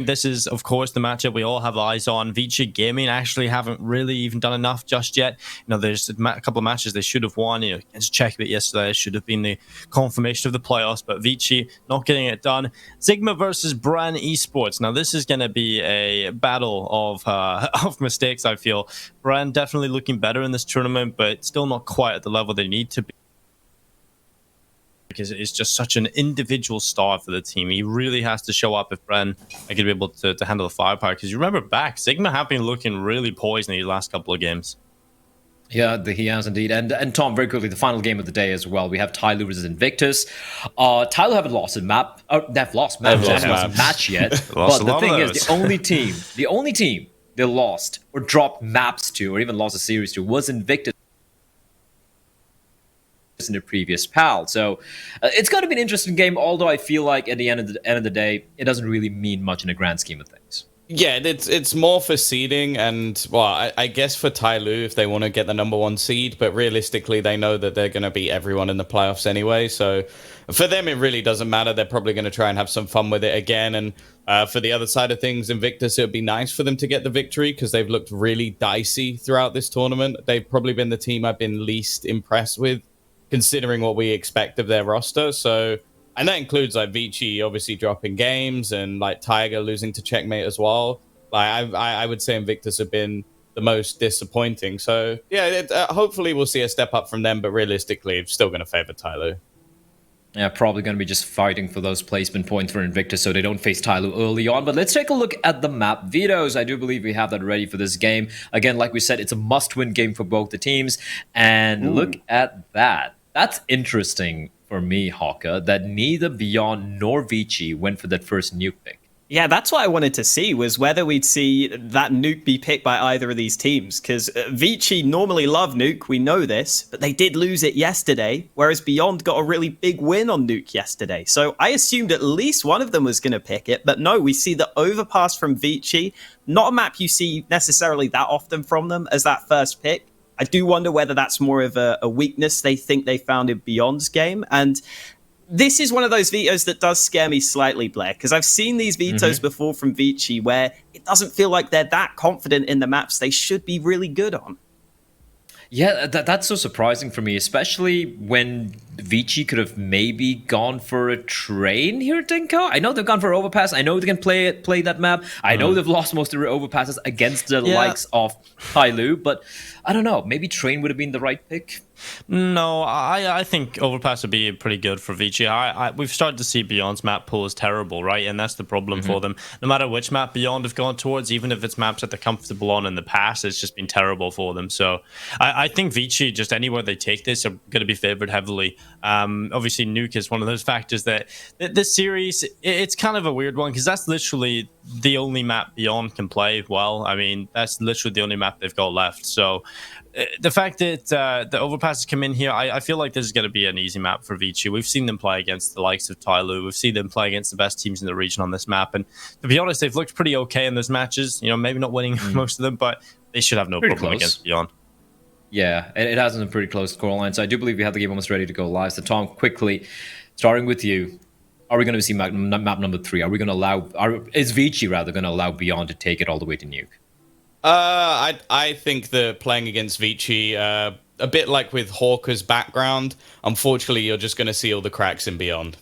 This is, of course, the matchup we all have eyes on. Vici Gaming actually haven't really even done enough just yet. There's a couple of matches they should have won. Against Czech yesterday should have been the confirmation of the playoffs, but Vici not getting it done. Sigma versus Bran Esports. Now, this is going to be a battle of mistakes, I feel. Bran definitely looking better in this tournament, but still not quite at the level they need to be, because it's just such an individual star for the team. He really has to show up if Bren are going to be able to handle the firepower. Because you remember back, Sigma have been looking really poised in these last couple of games. Yeah, he has indeed. And Tom, very quickly, the final game of the day as well. We have Tyloo versus Invictus. Tyloo haven't lost a map. They've lost maps. They haven't lost a match yet. But the thing is, the only team they lost or dropped maps to, or even lost a series to, was Invictus in the previous PAL. So it's going to be an interesting game, although I feel like at the end of the day, it doesn't really mean much in the grand scheme of things. Yeah, it's more for seeding, and well, I guess for Tyloo if they want to get the #1 seed, but realistically they know that they're going to beat everyone in the playoffs anyway, so for them it really doesn't matter. They're probably going to try and have some fun with it again. And for the other side of things, Invictus, it would be nice for them to get the victory because they've looked really dicey throughout this tournament. They've probably been the team I've been least impressed with, considering what we expect of their roster. So, and that includes like Vici obviously dropping games and like Tiger losing to Checkmate as well. Like I would say Invictus have been the most disappointing. So yeah, hopefully we'll see a step up from them, but realistically, I'm still going to favor Tyloo. Yeah, probably going to be just fighting for those placement points for Invictus so they don't face Tyloo early on. But let's take a look at the map vetoes. I do believe we have that ready for this game. Again, like we said, it's a must-win game for both the teams. And look at that. That's interesting for me, Hawka, that neither Beyond nor Vici went for that first nuke pick. Yeah, that's what I wanted to see, was whether we'd see that nuke be picked by either of these teams. Because Vici normally love nuke, we know this, but they did lose it yesterday, whereas Beyond got a really big win on nuke yesterday. So I assumed at least one of them was going to pick it, but no, we see the overpass from Vici. Not a map you see necessarily that often from them as that first pick. I do wonder whether that's more of a weakness they think they found in Beyond's game. And this is one of those vetoes that does scare me slightly, Blair, because I've seen these vetoes before from Vici where it doesn't feel like they're that confident in the maps they should be really good on. Yeah, that's so surprising for me, especially when Vici could have maybe gone for a train here at Dinko. I know they've gone for overpass. I know they can play that map. I know they've lost most of their overpasses against the likes of Tyloo, but I don't know. Maybe train would have been the right pick. No, I think overpass would be pretty good for Vici. We've started to see Beyond's map pool is terrible, right? And that's the problem for them. No matter which map Beyond have gone towards, even if it's maps that they're comfortable on in the past, it's just been terrible for them. So I think Vici, just anywhere they take this, are going to be favored heavily. Obviously, nuke is one of those factors that this series, it's kind of a weird one because that's literally the only map Beyond can play well. I mean, that's literally the only map they've got left. So the fact that the overpasses come in here, I feel like this is going to be an easy map for Vici. We've seen them play against the likes of Tyloo. We've seen them play against the best teams in the region on this map. And to be honest, they've looked pretty okay in those matches. Maybe not winning most of them, but they should have no problem against Beyond. Yeah, it has been a pretty close scoreline. So I do believe we have the game almost ready to go live. So Tom, quickly, starting with you, are we going to see map number 3? Are we going to allow? Is Vici rather going to allow Beyond to take it all the way to nuke? I think that playing against Vici, a bit like with Hawker's background, unfortunately, you're just going to see all the cracks in Beyond.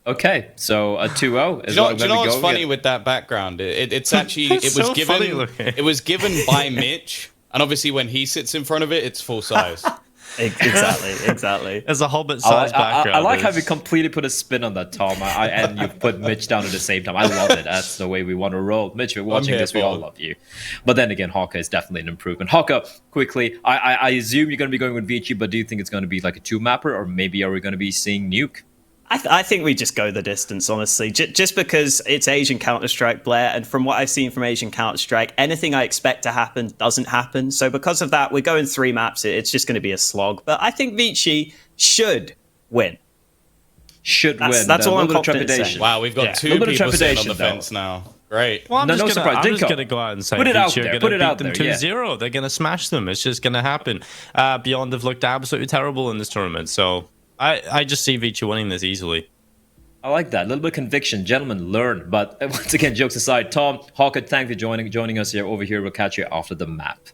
Okay, so a 2-0 is what I'm going to go. Do you know what's funny with that background? It's actually it was given by Mitch, and obviously when he sits in front of it, it's full size. Exactly. As a Hobbit-sized background. I like how we completely put a spin on that, Tom, and you put Mitch down at the same time. I love it. That's the way we want to roll. Mitch, we're watching this. We all love you. But then again, Hawka is definitely an improvement. Hawka, quickly, I assume you're going to be going with Vici, but do you think it's going to be like a 2-mapper, or maybe are we going to be seeing nuke? I think we just go the distance, honestly, just because it's Asian Counter-Strike, Blair, and from what I've seen from Asian Counter-Strike, anything I expect to happen doesn't happen. So because of that, we're going 3 maps. It's just going to be a slog. But I think Vici should win. That's all I'm confident saying. Wow, we've got 2 people sitting on the fence now. Great. Well, I'm just going to go out and say Vici are going to beat them 2-0. They're going to smash them. It's just going to happen. Beyond have looked absolutely terrible in this tournament, so I just see Vici winning this easily. I like that. A little bit of conviction. Gentlemen, learn. But once again, jokes aside, Tom, Hawker, thank you for joining us here over here. We'll catch you after the map.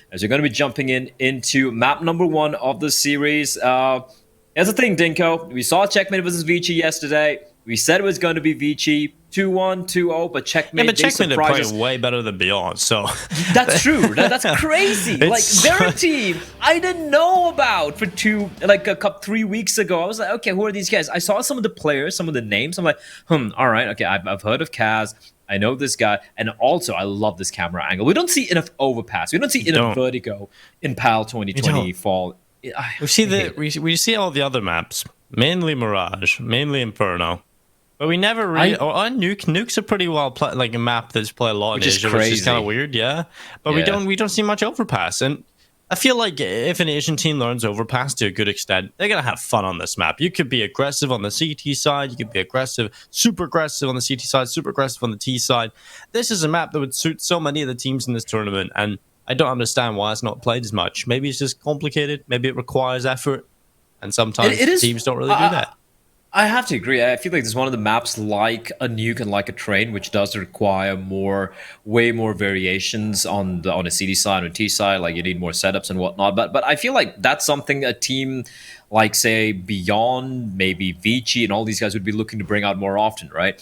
As we're going to be jumping into map number 1 of the series. Here's the thing, Dinko. We saw Checkmate versus Vici yesterday. We said it was going to be Vici 2-1, 2-0, but Checkmate. Yeah, but Checkmate are playing way better than Beyond, so that's true. That's crazy. Like they're a team I didn't know about for 3 weeks ago. I was like, okay, who are these guys? I saw some of the players, some of the names. I'm like, all right, okay, I've heard of Kaz. I know this guy, and also I love this camera angle. We don't see enough overpass. We don't see enough vertigo in PAL 2020 fall. We see all the other maps, mainly Mirage, mainly Inferno. But we never really... Nuke's a pretty well play, like a map that's played a lot in Asia, which is kind of weird, yeah. But we don't see much overpass. And I feel like if an Asian team learns overpass to a good extent, they're going to have fun on this map. You could be aggressive on the CT side. You could be super aggressive on the CT side, super aggressive on the T side. This is a map that would suit so many of the teams in this tournament. And I don't understand why it's not played as much. Maybe it's just complicated. Maybe it requires effort. And sometimes teams don't really do that. I have to agree. I feel like there's one of the maps like a Nuke and like a Train, which does require way more variations on a CD side or T side. Like you need more setups and whatnot. But I feel like that's something a team like, say, Beyond, maybe Vici, and all these guys would be looking to bring out more often, right?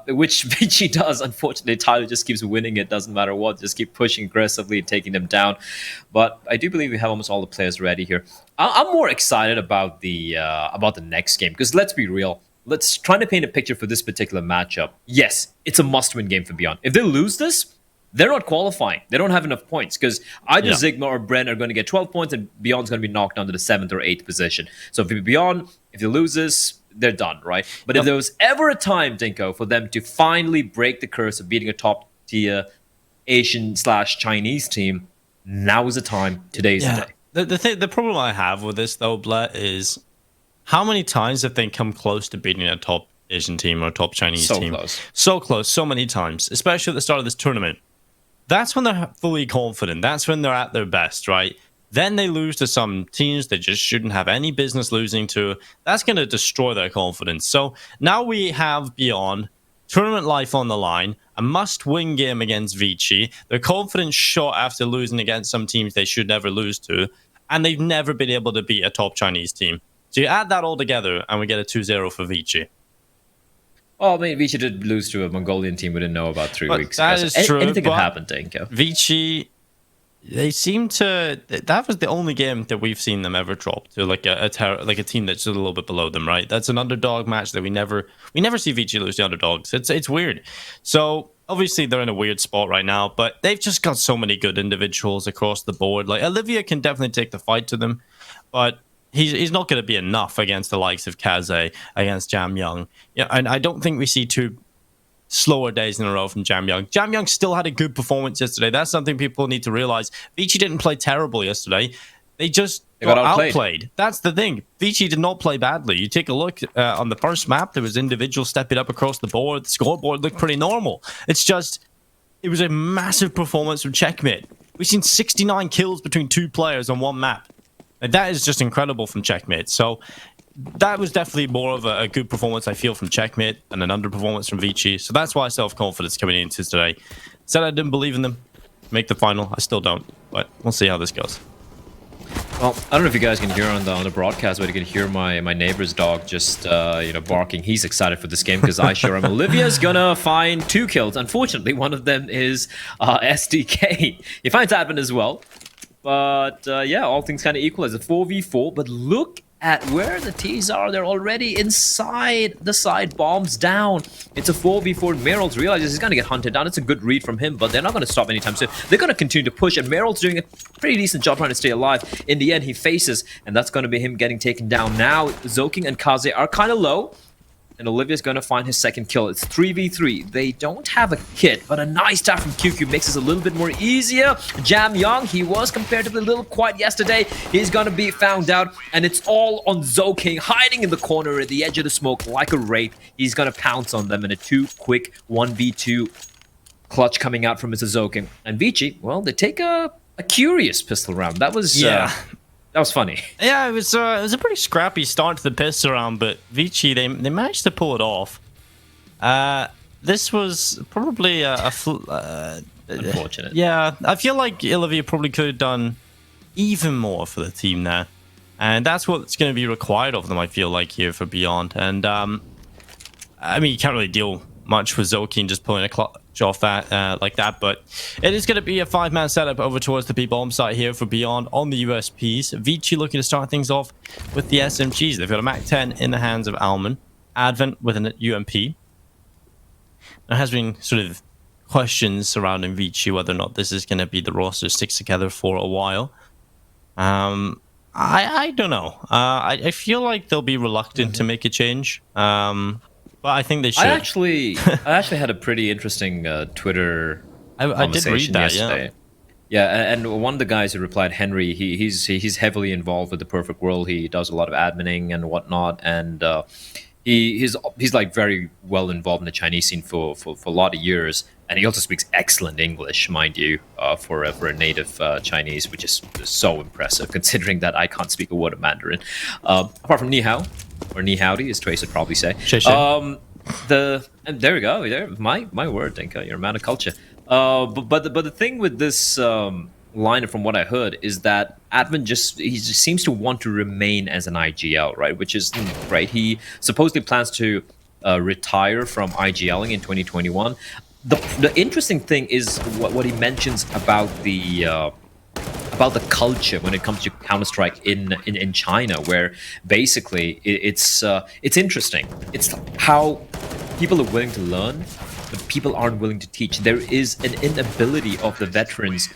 Which Vici does. Unfortunately, Tyler just keeps winning it. Doesn't matter what. Just keep pushing aggressively and taking them down. But I do believe we have almost all the players ready here. I'm more excited about the next game, because let's be real. Let's try to paint a picture for this particular matchup. Yes, it's a must-win game for Beyond. If they lose this, they're not qualifying. They don't have enough points, because either Sigma or Bren are going to get 12 points and Beyond's going to be knocked down to the 7th or 8th position. So if Beyond, if they lose this, they're done, right? But if there was ever a time, Dinko, for them to finally break the curse of beating a top-tier Asian/Chinese team, now is the time. Today's the day. The problem I have with this, though, Blatt, is how many times have they come close to beating a top Asian team or a top Chinese team? So close, so many times, especially at the start of this tournament. That's when they're fully confident. That's when they're at their best, right? Then they lose to some teams they just shouldn't have any business losing to. That's going to destroy their confidence. So now we have Beyond, tournament life on the line, a must-win game against Vici. Their confidence shot after losing against some teams they should never lose to. And they've never been able to beat a top Chinese team. So you add that all together, and we get a 2-0 for Vici. Oh, I mean, Vici did lose to a Mongolian team we didn't know about 3 weeks ago. That is true. Anything could happen, Dinko. Vici, they seem to... That was the only game that we've seen them ever drop to like a team that's just a little bit below them, right? That's an underdog match that we never see Vici lose to underdogs. It's weird. So obviously they're in a weird spot right now, but they've just got so many good individuals across the board. Like Olivia can definitely take the fight to them, but he's not going to be enough against the likes of Kaze, against Jam Young. Yeah, and I don't think we see 2 slower days in a row from Jam Young. Jam Young still had a good performance yesterday. That's something people need to realize. Vici didn't play terrible yesterday. They just got outplayed. That's the thing. Vici did not play badly. You take a look on the first map, there was individuals stepping up across the board. The scoreboard looked pretty normal. It's just, it was a massive performance from Checkmate. We've seen 69 kills between 2 players on one map. And that is just incredible from Checkmate. So that was definitely more of a good performance, I feel, from Checkmate and an underperformance from Vici. So that's why self-confidence coming into today. Said I didn't believe in them. Make the final. I still don't. But we'll see how this goes. Well, I don't know if you guys can hear on the broadcast, but you can hear my neighbor's dog just barking. He's excited for this game because I sure am. Olivia's gonna find 2 kills. Unfortunately, one of them is SDK. He finds Advent as well. But yeah, all things kind of equal as a 4v4. But look at where the T's are. They're already inside the side, bombs down. It's a 4v4. Meryl's realizes he's going to get hunted down. It's a good read from him, but they're not going to stop anytime soon. They're going to continue to push, and Meryl's doing a pretty decent job trying to stay alive. In the end, he faces, and that's going to be him getting taken down. Now, Zoking and Kaze are kind of low. And Olivia's going to find his second kill. It's 3v3. They don't have a kit, but a nice tap from QQ makes this a little bit more easier. Jam Young, he was comparatively a little quiet yesterday. He's going to be found out, and it's all on Zoking, hiding in the corner at the edge of the smoke like a wraith. He's going to pounce on them in a 2-quick 1v2 clutch coming out from Mr. Zoking. And Vici, well, they take a curious pistol round. That was... That was funny. Yeah, it was a pretty scrappy start to the piss round, but Vici they managed to pull it off. This was probably Unfortunate. yeah, I feel like Olivia probably could have done even more for the team there, and that's what's going to be required of them. I feel like here for Beyond, and I mean you can't really deal much with Zokine just pulling a clutch off that like that, but it is going to be a 5-man setup over towards the B-bomb site here for Beyond on the USPs. Vici looking to start things off with the SMGs. They've got a Mac 10 in the hands of Alman, Advent with an UMP. There has been sort of questions surrounding Vici whether or not this is going to be the roster sticks together for a while. I don't know. I feel like they'll be reluctant to make a change. But I think they should. I actually had a pretty interesting Twitter I did read that, yesterday. Yeah, and one of the guys who replied, Henry, he's heavily involved with the Perfect World. He does a lot of adminning and whatnot, and he's like very well involved in the Chinese scene for a lot of years. And he also speaks excellent English, mind you, for a native Chinese, which is so impressive considering that I can't speak a word of Mandarin. Apart from ni hao, or ni howdy, as Trace would probably say. And there we go. There, my word, Dinka, you're a man of culture. But the thing with this line, from what I heard, is that Advent he just seems to want to remain as an IGL, right? Which is great. He supposedly plans to retire from IGLing in 2021. The interesting thing is what he mentions about the culture when it comes to Counter-Strike in China, where basically it's interesting. It's how people are willing to learn, but people aren't willing to teach. There is an inability of the veterans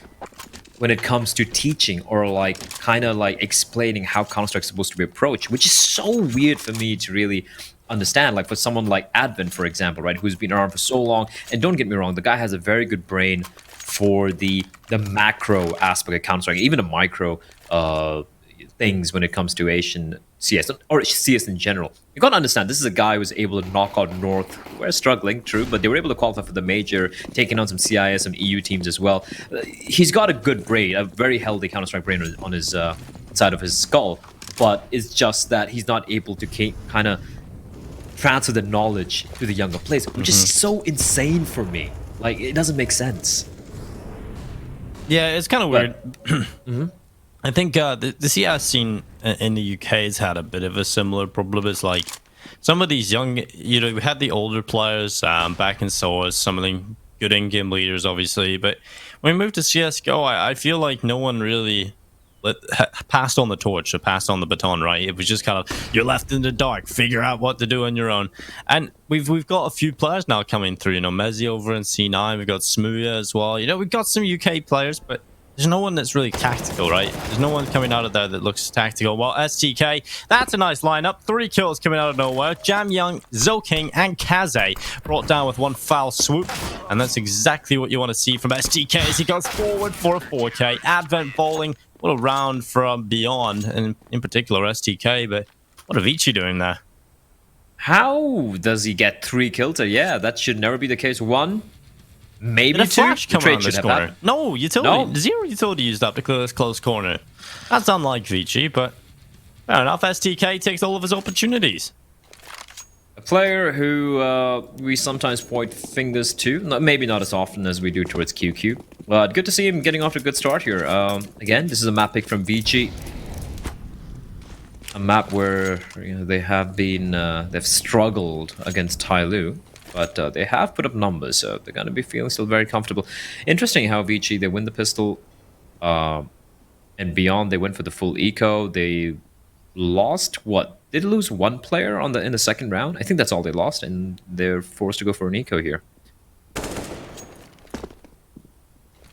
when it comes to teaching or like kind of like explaining how Counter-Strike is supposed to be approached, which is so weird for me to really understand. Like for someone like Advent, for example, right, who's been around for so long, and don't get me wrong, the guy has a very good brain for the macro aspect of Counter-Strike, even the micro things when it comes to Asian CS or CS in general. You gotta understand, this is a guy who was able to knock out North, who are struggling, true, but they were able to qualify for the major, taking on some CIS, some EU teams as well. He's got a good brain, a very healthy Counter-Strike brain on his side of his skull, but it's just that he's not able to kind of transfer the knowledge to the younger players, which is so insane for me. Like, it doesn't make sense. Yeah, it's kind of weird. I think the CS scene in the UK has had a bit of a similar problem. It's like some of these young, we had the older players back in SOAS, some of them good in-game leaders, obviously. But when we moved to CSGO, I feel like no one really passed on the torch or passed on the baton, right? It was just kind of, you're left in the dark, figure out what to do on your own. And we've got a few players now coming through, Mezzi over in C9, we've got Smooya as well. We've got some UK players, but there's no one that's really tactical, right? There's no one coming out of there that looks tactical. Well, STK, that's a nice lineup. 3 kills coming out of nowhere. Jam Young, Zokine, and Kaze brought down with one foul swoop. And that's exactly what you want to see from STK as he goes forward for a 4K. Advent bowling. What a round from Beyond, and in particular STK, but what are Vici doing there? How does he get 3 kills? Yeah, that should never be the case. 1, maybe 2. Flash come around this corner. That. No, utility. Zero utility used up to clear this close corner. That's unlike Vici, but fair enough. STK takes all of his opportunities. A player who we sometimes point fingers to, maybe not as often as we do towards QQ. But good to see him getting off to a good start here. Again, this is a map pick from Vici. A map where they have been, they've struggled against Tyloo, but they have put up numbers, so they're going to be feeling still very comfortable. Interesting how Vici, they win the pistol, and Beyond, they went for the full eco. They lost, what? Did lose 1 player in the second round? I think that's all they lost, and they're forced to go for an eco here.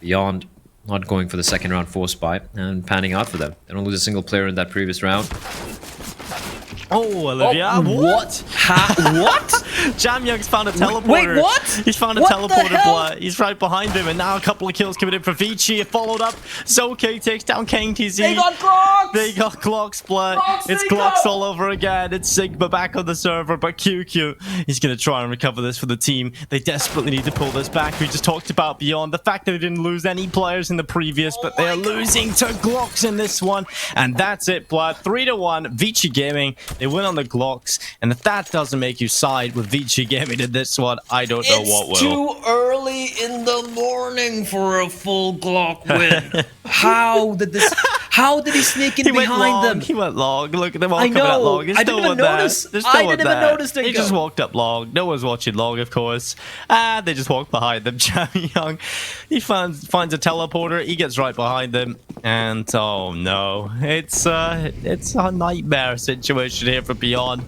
Beyond not going for the second round force buy and panning out for them. They don't lose a single player in that previous round. Oh, Olivia, what? What? Jam Young's found a teleporter. Wait, what? He's found a What the teleporter, hell? Blood. He's right behind him, and now a couple of kills coming in for Vici. Followed up. Zoke takes down KTZ. They got Glocks! They got Glocks, Blood. Glocks, It's Nico! Glocks all over again. It's Sigma back on the server, but QQ, he's going to try and recover this for the team. They desperately need to pull this back. We just talked about Beyond the fact that they didn't lose any players in the previous, but they are losing to Glocks in this one. And that's it, Blood. 3-1. Vici Gaming, they win on the Glocks. And if that doesn't make you side with Vici Gaming in this one, I don't know what will. It's too early in the morning for a full Glock win. How did he sneak in behind them? He went long. Look at them all I coming out know. long. There's I no didn't even one there. notice. There's no I one didn't even there. notice, They Dingo. just walked up long. No one's watching long, of course. They just walked behind them. Jam Young, he finds a teleporter. He gets right behind them, and oh no, it's a nightmare situation here for Beyond.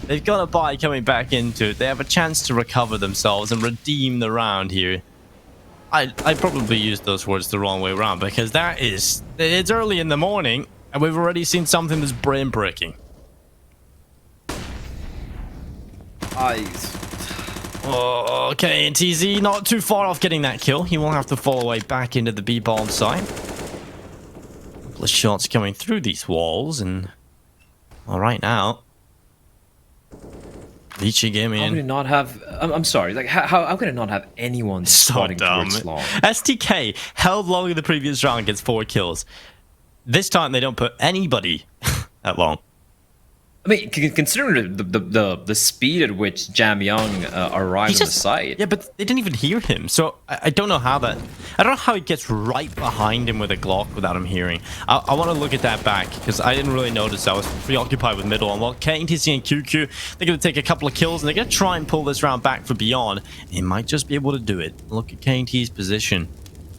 They've got a buy coming back into it. They have a chance to recover themselves and redeem the round here. I probably used those words the wrong way around, because it's early in the morning and we've already seen something that's brain breaking. Okay, and TZ not too far off getting that kill. He will have to fall away back into the B bomb site. A couple of shots coming through these walls, and all right now. Vici Gaming. How could it not have? I'm sorry. Like, how could it not have anyone So spotting dumb. towards long? STK held long in the previous round, gets 4 kills. This time they don't put anybody at long. I mean, considering the speed at which Jam Young arrived on the site. Yeah, but they didn't even hear him. So I don't know how that. I don't know how he gets right behind him with a Glock without him hearing. I want to look at that back because I didn't really notice. I was preoccupied with middle. And while KTC and QQ, they're going to take a couple of kills and they're going to try and pull this round back for Beyond. They might just be able to do it. Look at KT's position.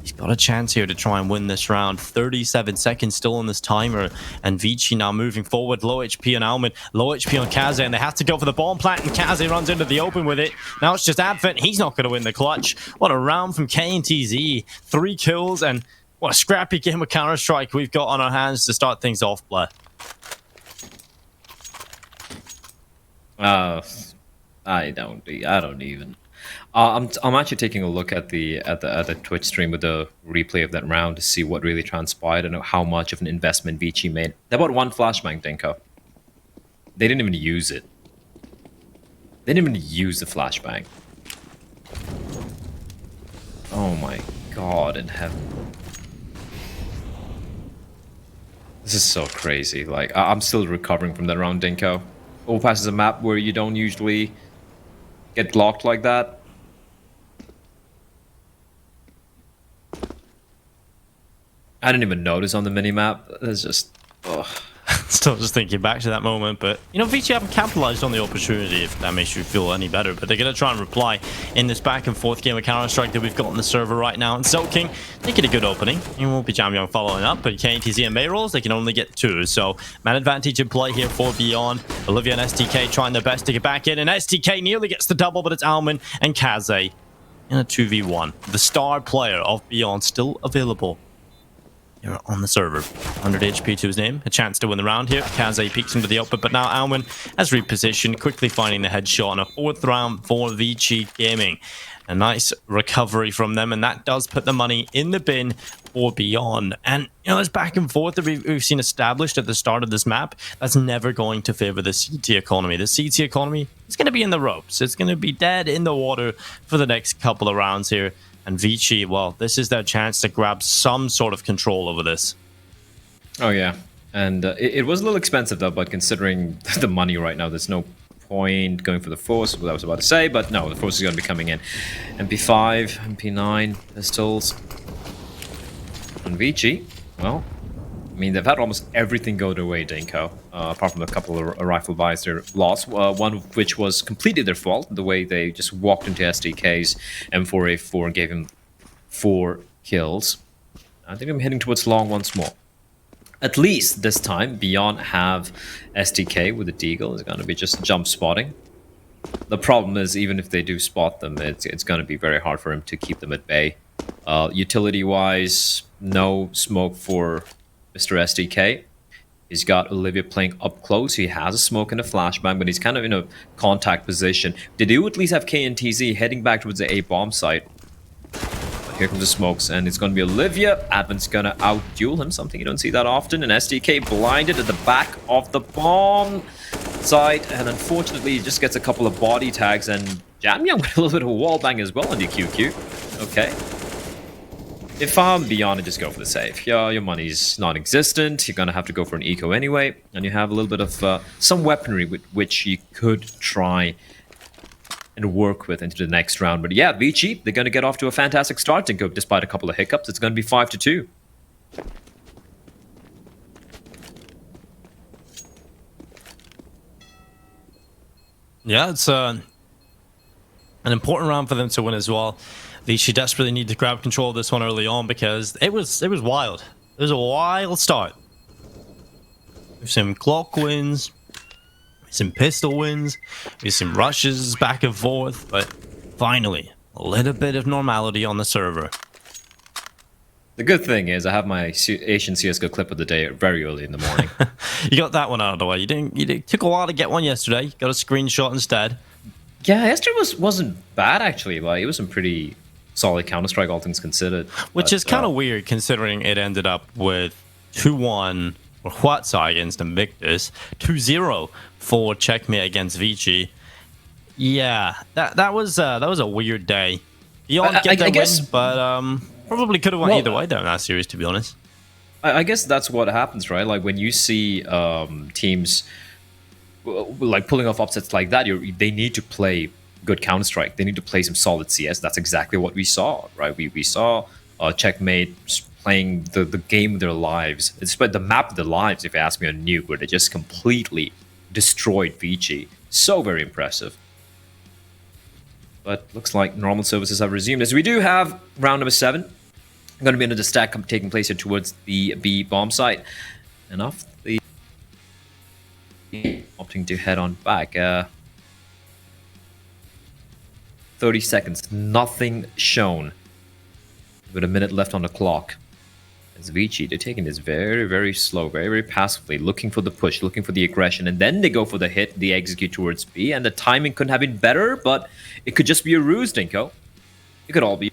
He's got a chance here to try and win this round. 37 seconds still on this timer. And Vici now moving forward. Low HP on Alman. Low HP on Kaze. And they have to go for the bomb plant. And Kaze runs into the open with it. Now it's just Advent. He's not going to win the clutch. What a round from KTZ. 3 kills. And what a scrappy game of Counter-Strike we've got on our hands to start things off, Blair. I don't even. I'm actually taking a look at the Twitch stream with the replay of that round to see what really transpired and how much of an investment Vici made. They bought 1 flashbang, Dinko. They didn't even use it. They didn't even use the flashbang. Oh my god in heaven. This is so crazy. Like, I'm still recovering from that round, Dinko. Overpass is a map where you don't usually get blocked like that. I didn't even notice on the minimap. It's just, ugh. Still just thinking back to that moment, but you know, Vici haven't capitalized on the opportunity, if that makes you feel any better. But they're going to try and reply in this back and forth game of Counter-Strike that we've got on the server right now. And Soaking making a good opening. It won't be Jam Young following up, but KTZ and May rolls, they can only get 2. So man advantage in play here for Beyond. Olivia and STK trying their best to get back in, and STK nearly gets the double, but it's Alman and Kaze in a 2v1. The star player of Beyond still available here on the server. 100 HP to his name. A chance to win the round here. Kaze peeks into the open, but now Alman has repositioned, quickly finding the headshot on a 4th round for Vici Gaming. A nice recovery from them, and that does put the money in the bin for Beyond. And, you know, this back and forth that we've seen established at the start of this map, that's never going to favor the CT economy. The CT economy is going to be in the ropes. It's going to be dead in the water for the next couple of rounds here. And Vici, well, this is their chance to grab some sort of control over this. Oh, yeah. And it was a little expensive, though, but considering the money right now, there's no point going for the Force, what I was about to say, but no, the Force is going to be coming in. MP5, MP9, pistols. And Vici, well, I mean, they've had almost everything go their way, Dinko, apart from a couple of rifle buys they lost, one of which was completely their fault, the way they just walked into SDK's M4A4 and gave him 4 kills. I think I'm heading towards long once more. At least this time, Beyond have SDK with the Deagle. It's going to be just jump spotting. The problem is, even if they do spot them, it's going to be very hard for him to keep them at bay. Utility-wise, no smoke for Mr. SDK. He's got Olivia playing up close. He has a smoke and a flashbang, but he's kind of in a contact position. They do at least have KNTZ heading back towards the A bomb site. Here comes the smokes, and it's going to be Olivia. Advent's going to out-duel him, something you don't see that often. And SDK blinded at the back of the bomb site, and unfortunately, he just gets a couple of body tags, and Jamyoung with a little bit of a wall bang as well on the QQ. Okay. If I'm beyond it, just go for the save. Yeah, your money's non-existent. You're going to have to go for an eco anyway, and you have a little bit of some weaponry with which you could try and work with into the next round. But yeah, Vici, they're going to get off to a fantastic start, Dinko, despite a couple of hiccups. It's going to be 5-2. Yeah, it's an important round for them to win as well. Vici desperately need to grab control of this one early on because it was wild. It was a wild start. We've seen clock wins, some pistol wins, we've seen rushes back and forth, but finally, a little bit of normality on the server. The good thing is I have my Asian CSGO clip of the day very early in the morning. You got that one out of the way. It took a while to get one yesterday. You got a screenshot instead. Yeah, yesterday wasn't bad actually. Like, it was some pretty solid Counter-Strike, all things considered. Which is kind of weird considering it ended up with 2-1 for Huatsai against Invictus, 2-0 for Checkmate against Vici. Yeah, that was a weird day. Beyond get the win, but probably could have went either way though in that series, to be honest. I guess that's what happens, right? Like when you see teams like pulling off upsets like that, they need to play good Counter-Strike. They need to play some solid CS. That's exactly what we saw, right? We saw Checkmate playing the game of their lives. It's the map of their lives, if you ask me, on Nuke, where they just completely destroyed Vici. So very impressive. But looks like normal services have resumed, as we do have round number 7. Going to be another stack taking place here towards the B bomb site. And off the opting to head on back. 30 seconds, nothing shown. With a minute left on the clock. As Vici, they're taking this very, very slow, very, very passively, looking for the push, looking for the aggression, and then they go for the hit, the execute towards B, and the timing couldn't have been better, but it could just be a ruse, Dinko. It could all be.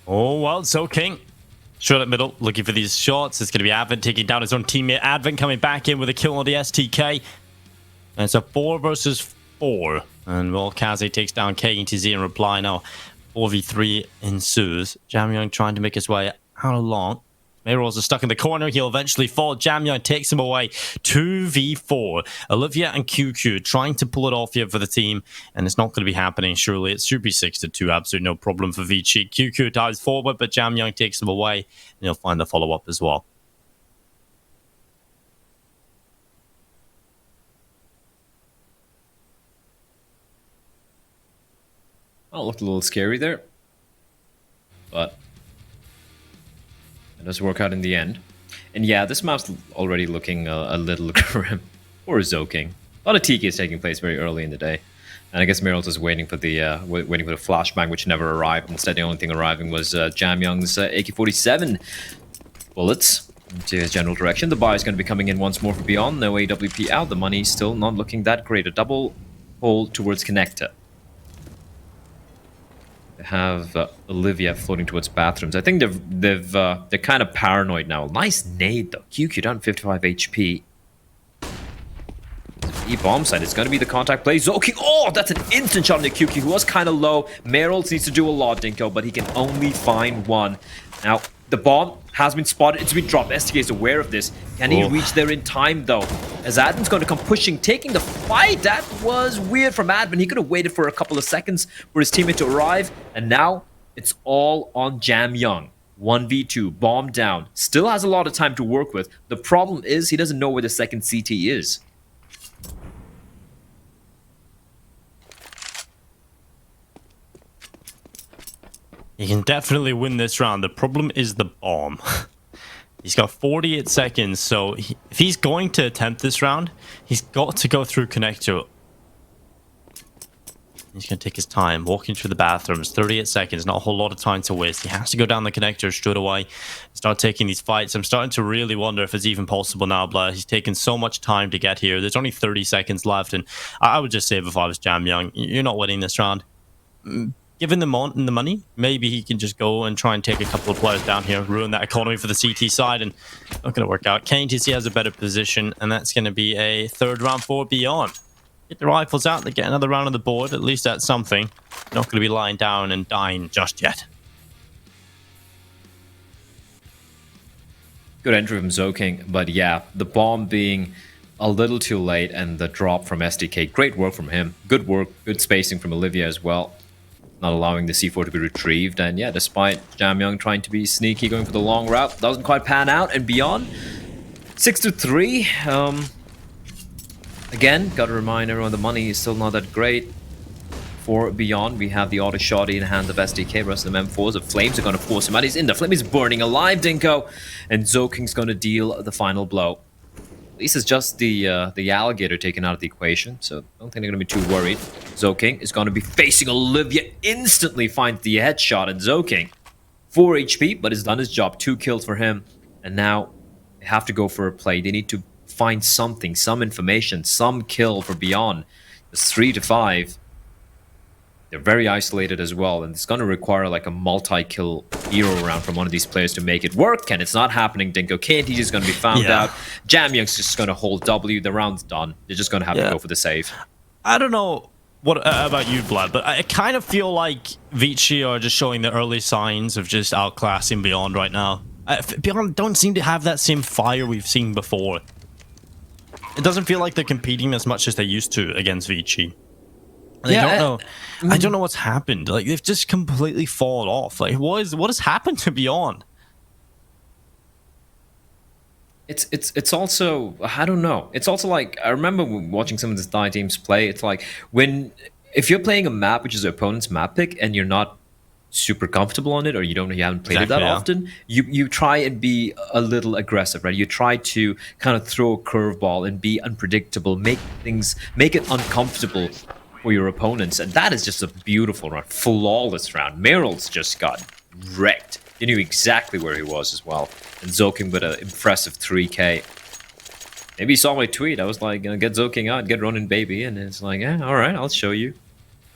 Oh, well, so King. Straight up middle, looking for these shots. It's going to be Advent taking down his own teammate. Advent coming back in with a kill on the STK. And it's a 4 versus 4. And well, Kaze takes down KNTZ in reply now. 4v3 ensues. Jamyoung trying to make his way out along. Mayros is stuck in the corner. He'll eventually fall. Jamyoung takes him away. 2v4. Olivia and QQ trying to pull it off here for the team. And it's not going to be happening, surely. It should be 6-2. Absolutely no problem for Vici. QQ dives forward, but Jamyoung takes him away. And he'll find the follow-up as well. Oh, looked a little scary there. But it does work out in the end. And yeah, this map's already looking a little grim. Or Zoking. A lot of TK is taking place very early in the day. And I guess Meryl's is waiting for the flashbang, which never arrived. Instead, the only thing arriving was Jamyoung's AK-47 bullets into his general direction. The buy is going to be coming in once more for Beyond. No AWP out. The money's still not looking that great. A double hold towards Connector. They have Olivia floating towards bathrooms. I think they're kind of paranoid now. Nice nade though. QQ down 55 HP. E bomb side. It's going to be the contact play. Zoking. Oh, that's an instant shot on the QQ, who was kind of low. Meryl's needs to do a lot, Dinko, but he can only find one. Now, the bomb has been spotted. It's been dropped. STK is aware of this. Can he reach there in time, though? As Advin's going to come pushing, taking the fight. That was weird from Advin. He could have waited for a couple of seconds for his teammate to arrive. And now, it's all on Jamyoung. 1v2, bomb down. Still has a lot of time to work with. The problem is he doesn't know where the second CT is. He can definitely win this round. The problem is the bomb. He's got 48 seconds, so if he's going to attempt this round, he's got to go through connector. He's going to take his time, walking through the bathrooms. 38 seconds, not a whole lot of time to waste. He has to go down the connector straight away, start taking these fights. I'm starting to really wonder if it's even possible now, Blair. He's taken so much time to get here. There's only 30 seconds left, and I would just say if I was Jam Young, you're not winning this round. Given the money, maybe he can just go and try and take a couple of players down here, ruin that economy for the CT side, and not going to work out. KTC has a better position, and that's going to be a third round for Beyond. Get the rifles out, they get another round on the board. At least that's something. Not going to be lying down and dying just yet. Good entry from Zoking, but yeah, the bomb being a little too late and the drop from SDK. Great work from him. Good work, good spacing from Olivia as well. Not allowing the C4 to be retrieved. And yeah, despite Jam Young trying to be sneaky, going for the long route, doesn't quite pan out. And Beyond, 6-3. Again, gotta remind everyone the money is still not that great for Beyond. We have the auto shotty in the hands of SDK, rest of them M4s. The flames are gonna force him out. He's in the flame, he's burning alive, Dinko. And Zoking's gonna deal the final blow. At least it's just the alligator taken out of the equation, so I don't think they're gonna be too worried. Zoking is gonna be facing Olivia, instantly finds the headshot, and Zoking, 4 HP, but has done his job. 2 kills for him, and now they have to go for a play. They need to find something, some information, some kill for Beyond. It's 3-5. They're very isolated as well, and it's going to require like a multi-kill hero round from one of these players to make it work, and it's not happening. Dinko KT is going to be found out. Jam Young's just going to hold W. The round's done. They're just going to have to go for the save. I don't know what about you, Blood, but I kind of feel like Vici are just showing the early signs of just outclassing Beyond right now. Beyond don't seem to have that same fire we've seen before. It doesn't feel like they're competing as much as they used to against Vici. I don't know what's happened. Like they've just completely fallen off. Like what has happened to Beyond? It's also, I don't know. It's also like, I remember watching some of the Thai teams play. It's like if you're playing a map which is the opponent's map pick and you're not super comfortable on it, or you haven't played it that often, you try and be a little aggressive, right? You try to kind of throw a curveball and be unpredictable, make it uncomfortable for your opponents, and that is just a beautiful round, flawless round. Meryl's just got wrecked. You knew exactly where he was as well, and Zoking with an impressive 3k. Maybe you saw my tweet. I was like, get Zoking out, get Ronin baby, and it's like, yeah, all right, I'll show you.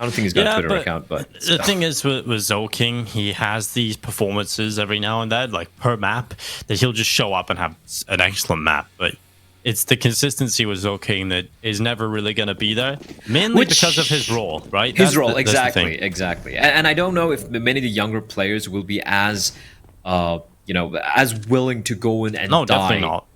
I don't think he's got a Twitter account, but the thing is with Zoking, he has these performances every now and then, like per map, that he'll just show up and have an excellent map. But it's the consistency with Zoking that is never really going to be there, mainly because of his role, right? His role, exactly. And I don't know if many of the younger players will be as, as willing to go in and die. Definitely not.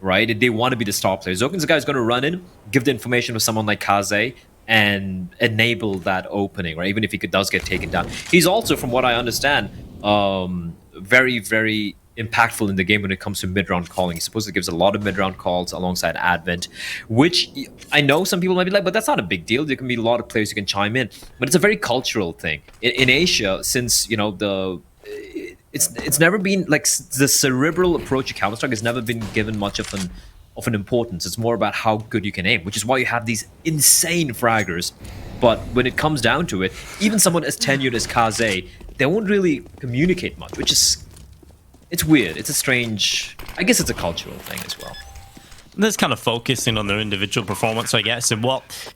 Right? They want to be the star players. Zoking's the guy who's going to run in, give the information to someone like Kaze, and enable that opening, right? Even if he does get taken down. He's also, from what I understand, very, very impactful in the game when it comes to mid-round calling. He supposedly gives a lot of mid-round calls alongside Advent, which I know some people might be like, but that's not a big deal. There can be a lot of players who can chime in, but it's a very cultural thing. In Asia, since, it's never been, like, the cerebral approach to Counter-Strike has never been given much of an importance. It's more about how good you can aim, which is why you have these insane fraggers. But when it comes down to it, even someone as tenured as Kaze, they won't really communicate much, which is, it's weird. It's a strange, I guess it's a cultural thing as well. This kind of focusing on their individual performance, I guess. And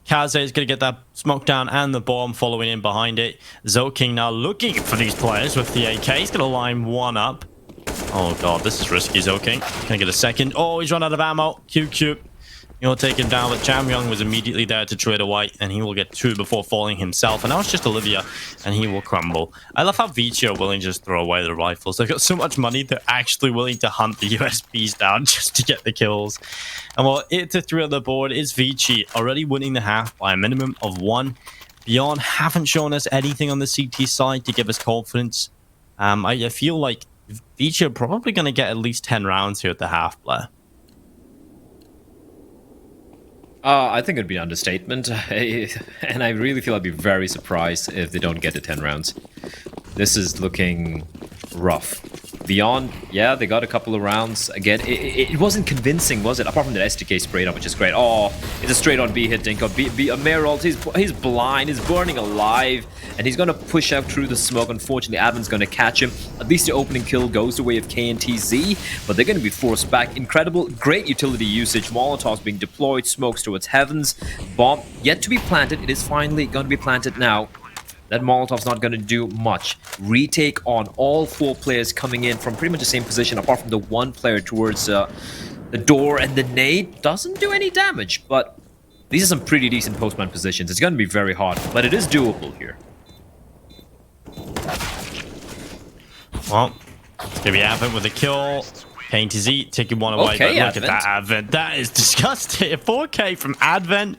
Kaze is going to get that smoke down and the bomb following in behind it. Zoking now looking for these players with the AK. He's going to line one up. Oh god, this is risky, Zoking. Can I get a second? Oh, he's run out of ammo. QQ. He'll take him down, but Jam Young was immediately there to trade away, and he will get 2 before falling himself. And now it's just Olivia, and he will crumble. I love how Vici are willing to just throw away their rifles. They've got so much money, they're actually willing to hunt the USBs down just to get the kills. And 8-3 on the board is Vici, already winning the half by a minimum of 1. Beyond haven't shown us anything on the CT side to give us confidence. I feel like Vici are probably going to get at least 10 rounds here at the half, Blair. I think it'd be an understatement, and I really feel I'd be very surprised if they don't get to 10 rounds. This is looking rough. Beyond, yeah, they got a couple of rounds. Again, it wasn't convincing, was it? Apart from the SDK sprayed up, which is great. Oh, it's a straight-on B hit, Dinko. Emerald, he's blind, he's burning alive, and he's going to push out through the smoke. Unfortunately, Advin's going to catch him. At least the opening kill goes the way of KNTZ, but they're going to be forced back. Incredible, great utility usage. Molotovs being deployed, smokes towards heavens. Bomb yet to be planted. It is finally going to be planted now. That Molotov's not going to do much. Retake on all 4 players coming in from pretty much the same position, apart from the 1 player towards the door, and the nade doesn't do any damage, but these are some pretty decent postman positions. It's going to be very hard, but it is doable here. Well, it's going to be Advent with a kill. KNTZ taking one away, Okay, but look at that Advent. That is disgusting. 4K from Advent.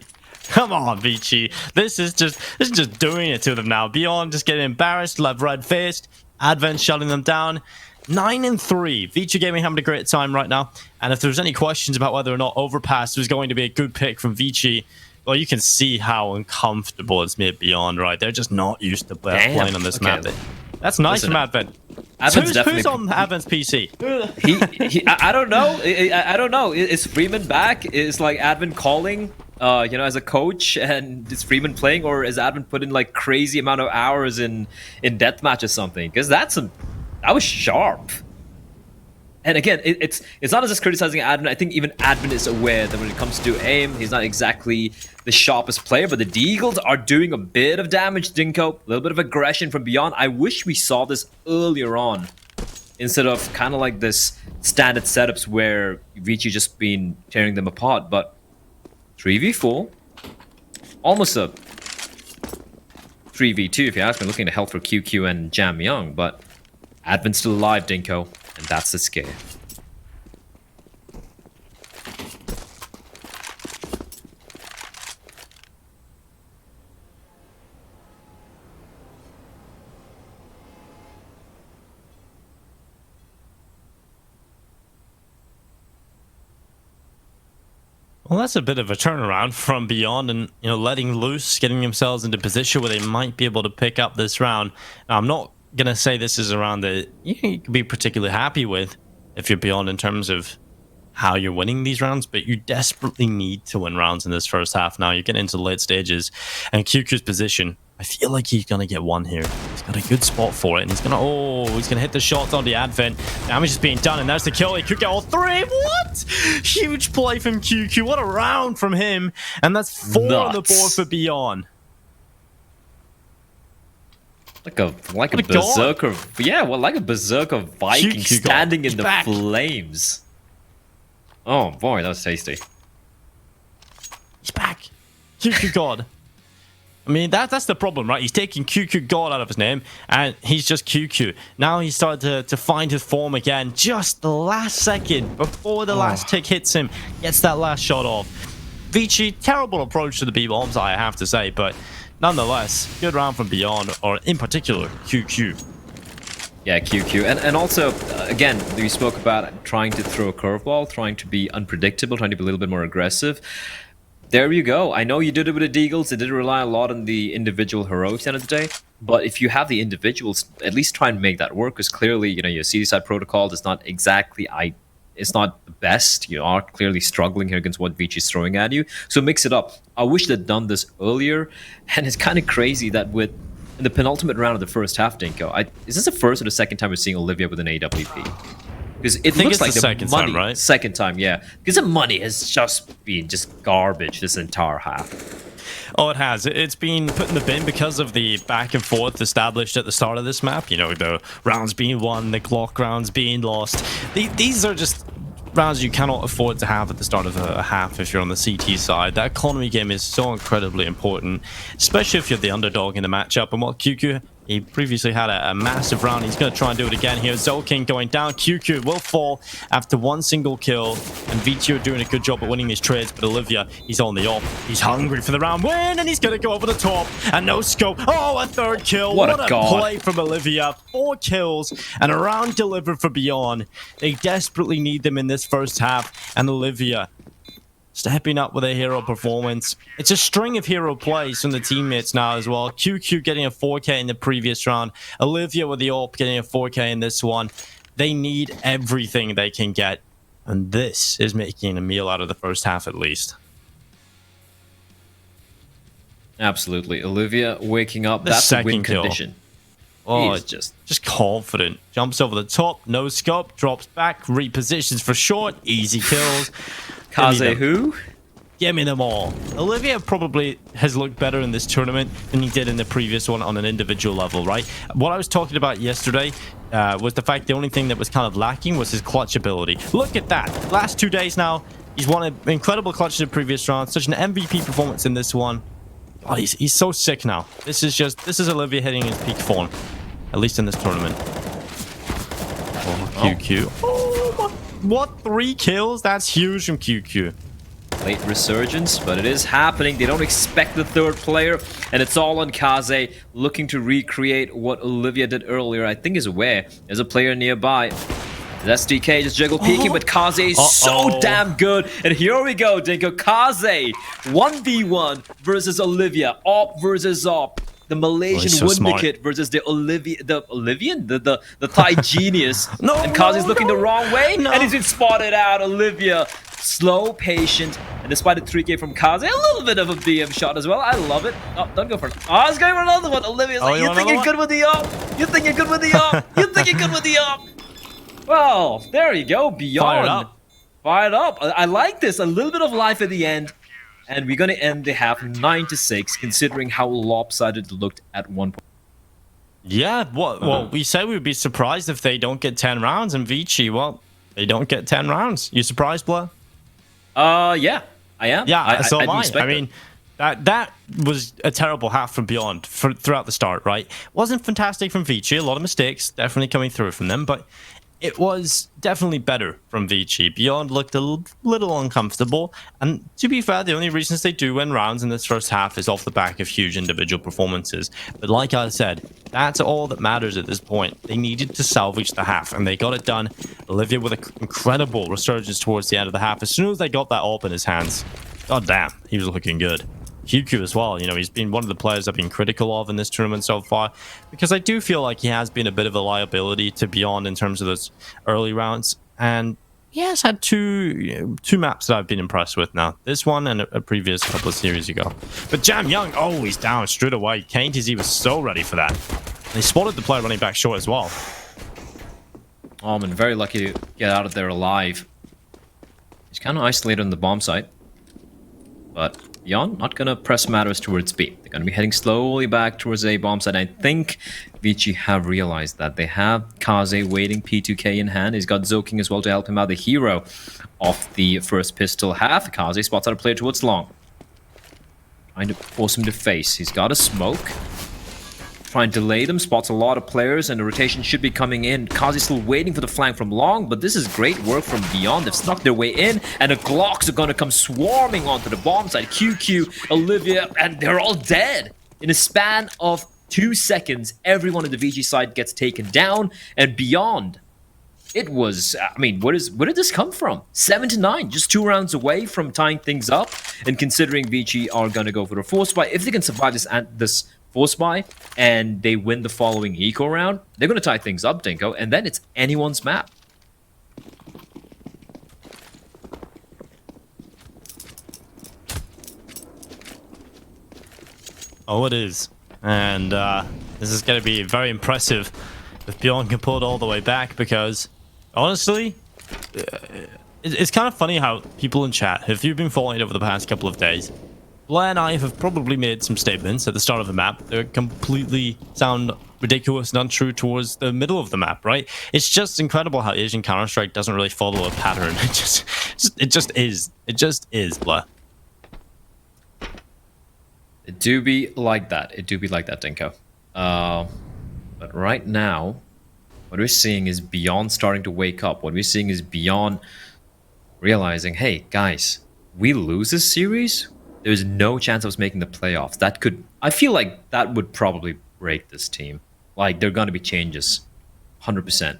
Come on, Vici. This is just doing it to them now. Beyond just getting embarrassed, left red-faced. Advent shutting them down. 9-3. Vici Gaming having a great time right now. And if there's any questions about whether or not Overpass was going to be a good pick from Vici, well, you can see how uncomfortable it's made Beyond, right? They're just not used to playing on this map. That's nice from Advent. Who's on Advent's PC? I don't know. I don't know. Is Freeman back? Is like Advent calling? You know, as a coach, and is Freeman playing, or is Advent put in like crazy amount of hours in deathmatch or something? Because that was sharp. And again, it's not just criticizing Advent. I think even Advent is aware that when it comes to aim, he's not exactly the sharpest player. But the Deagles are doing a bit of damage, Dinko. A little bit of aggression from Beyond. I wish we saw this earlier on, instead of kind of like this standard setups where Vici just been tearing them apart. But 3v4, almost a 3v2 if you ask me, looking at health for QQ and Jam Young, but Advent's still alive, Dinko, and that's the scare. Well, that's a bit of a turnaround from Beyond, and letting loose, getting themselves into a position where they might be able to pick up this round. Now, I'm not gonna say this is a round that you can be particularly happy with if you're Beyond in terms of how you're winning these rounds, but you desperately need to win rounds in this first half. Now you're getting into the late stages, and QQ's position, I feel like he's gonna get one here. He's got a good spot for it, and he's gonna hit the shots on the Advent. Damage is being done, and there's the kill. He could get all 3. What? Huge play from QQ. What a round from him, and that's 4 on the board for Beyond. Like a berserker, yeah, well, like a berserker Viking standing in the flames. Oh boy, that was tasty. He's back. QQ God. I mean, that's the problem, right? He's taking QQ God out of his name, and he's just QQ. Now he's started to find his form again. Just the last second before the last tick hits him, gets that last shot off. Vici, terrible approach to the B-bombs, I have to say, but nonetheless, good round from Beyond, or in particular, QQ. Yeah, QQ. And also, again, we spoke about trying to throw a curveball, trying to be unpredictable, trying to be a little bit more aggressive. There you go. I know you did it with the Deagles. It did rely a lot on the individual heroics at the end of the day. But if you have the individuals, at least try and make that work. Because clearly, your CD side protocol is not exactly... It's not the best. You are clearly struggling here against what Vici is throwing at you. So mix it up. I wish they'd done this earlier. And it's kind of crazy that in the penultimate round of the first half, Dinko, is this the first or the second time we're seeing Olivia with an AWP? Because it looks like the second money, time, right? Second time, yeah. Because the money has just been garbage this entire half. Oh, it has. It's been put in the bin because of the back and forth established at the start of this map. The rounds being won, the Glock rounds being lost. These are just rounds you cannot afford to have at the start of a half if you're on the CT side. That economy game is so incredibly important, especially if you're the underdog in the matchup. And what QQ, he previously had a massive round. He's going to try and do it again here. Zolkin going down. QQ will fall after one single kill. And Vici are doing a good job at winning these trades. But Olivia, he's on the op. He's hungry for the round win. And he's going to go over the top. And no scope. Oh, a third kill. What a play from Olivia. 4 kills and a round delivered for Beyond. They desperately need them in this first half. And Olivia stepping up with a hero performance. It's a string of hero plays from the teammates now as well. QQ getting a 4K in the previous round. Olivia with the AWP getting a 4K in this one. They need everything they can get, and this is making a meal out of the first half at least. Absolutely. Olivia waking up. The That's a win second kill. condition. Oh, He's just confident. Jumps over the top, no scope, drops back, repositions for short, easy kills. Kaze who? Give me them all. Olivia probably has looked better in this tournament than he did in the previous one on an individual level, right? What I was talking about yesterday was the fact the only thing that was kind of lacking was his clutch ability. Look at that. Last 2 days now, he's won an incredible clutch in the previous round. Such an MVP performance in this one. Oh, he's so sick now. This is Olivia hitting his peak form, at least in this tournament. Oh, QQ. Oh, what 3 kills? That's huge from QQ. Late resurgence, but it is happening. They don't expect the third player, and it's all on Kaze, looking to recreate what Olivia did earlier. I think is aware there's a player nearby. SDK just juggle peeking, but Kaze is so damn good. And here we go, Dinko. Kaze 1v1 versus Olivia. Op versus Op. The Malaysian Wundikit versus the Thai genius. And Kaze's looking the wrong way, and he's been spotted out. Olivia, slow, patient, and despite a 3K from Kaze, a little bit of a BM shot as well. I love it. Oh, don't go for it. Oh, he's going for another one. Olivia's like, you think you're good with the op? You think you're good with the op? You think you're good with the op? Well, there you go. Beyond. Fired up. I like this. A little bit of life at the end. And we're going to end the half 9-6, considering how lopsided it looked at one point. Yeah, well, we said we would be surprised if they don't get 10 rounds. And Vici, well, they don't get 10 rounds. You surprised, Blair? Yeah, I am. Yeah, so am I. I mean, that was a terrible half from Beyond throughout the start, right? Wasn't fantastic from Vici. A lot of mistakes definitely coming through from them, but it was definitely better from Vici. Beyond looked a little uncomfortable. And to be fair, the only reasons they do win rounds in this first half is off the back of huge individual performances. But like I said, that's all that matters at this point. They needed to salvage the half, and they got it done. Olivia with an incredible resurgence towards the end of the half. As soon as they got that AWP in his hands, god damn, he was looking good. QQ as well, you know, he's been one of the players I've been critical of in this tournament so far, because I do feel like he has been a bit of a liability to Beyond in terms of those early rounds, and he has had two maps that I've been impressed with now. This one and a previous couple of series ago. But Jam Young, oh, he's down straight away. KTZ was so ready for that. And he spotted the player running back short as well. Oh, man, very lucky to get out of there alive. He's kind of isolated on the bomb site, but Beyond not gonna press matters towards B. They're gonna be heading slowly back towards A bomb site. I think Vici have realized that. They have Kaze waiting, P2K in hand. He's got Zoking as well to help him out, the hero of the first pistol half. Kaze spots out a player towards long, trying to force him to face. He's got a smoke, trying to delay them, spots a lot of players, and the rotation should be coming in. Kazi's still waiting for the flank from long, but this is great work from Beyond. They've snuck their way in, and the Glocks are going to come swarming onto the bomb side. QQ, Olivia, and they're all dead. In a span of 2 seconds, everyone on the VG side gets taken down, and Beyond. It was, I mean, where did this come from? 7-9, just 2 rounds away from tying things up, and considering Vici are going to go for the force buy, if they can survive this force buy and they win the following eco round, they're going to tie things up, Dinko, and then it's anyone's map. Oh, it is. And this is going to be very impressive if Beyond can pull it all the way back, because honestly, it's kind of funny how people in chat, if you've been following it over the past couple of days, Blair and I have probably made some statements at the start of the map that completely sound ridiculous and untrue towards the middle of the map, right? It's just incredible how Asian Counter-Strike doesn't really follow a pattern. It just is, Blair. It do be like that. It do be like that, Dinko. But right now, what we're seeing is Beyond starting to wake up. What we're seeing is Beyond realizing, hey, guys, we lose this series, there's no chance of us making the playoffs. That could, I feel like that would probably break this team. Like, there are going to be changes, 100%.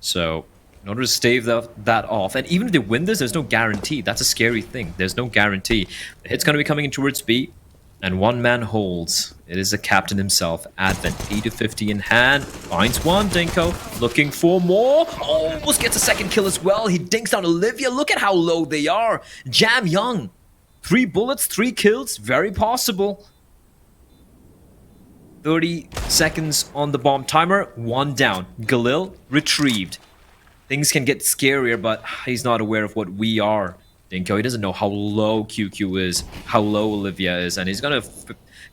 So, in order to stave that off, and even if they win this, there's no guarantee. That's a scary thing. There's no guarantee. The hit's going to be coming in towards B. And one man holds. It is the captain himself. Advent, 8-50 in hand. Finds one, Dinko. Looking for more. Almost gets a second kill as well. He dinks down Olivia. Look at how low they are. Jam Young. 3 bullets, 3 kills. Very possible. 30 seconds on the bomb timer. 1 down. Galil retrieved. Things can get scarier, but he's not aware of what we are. Dinko, he doesn't know how low QQ is, how low Olivia is, and he's gonna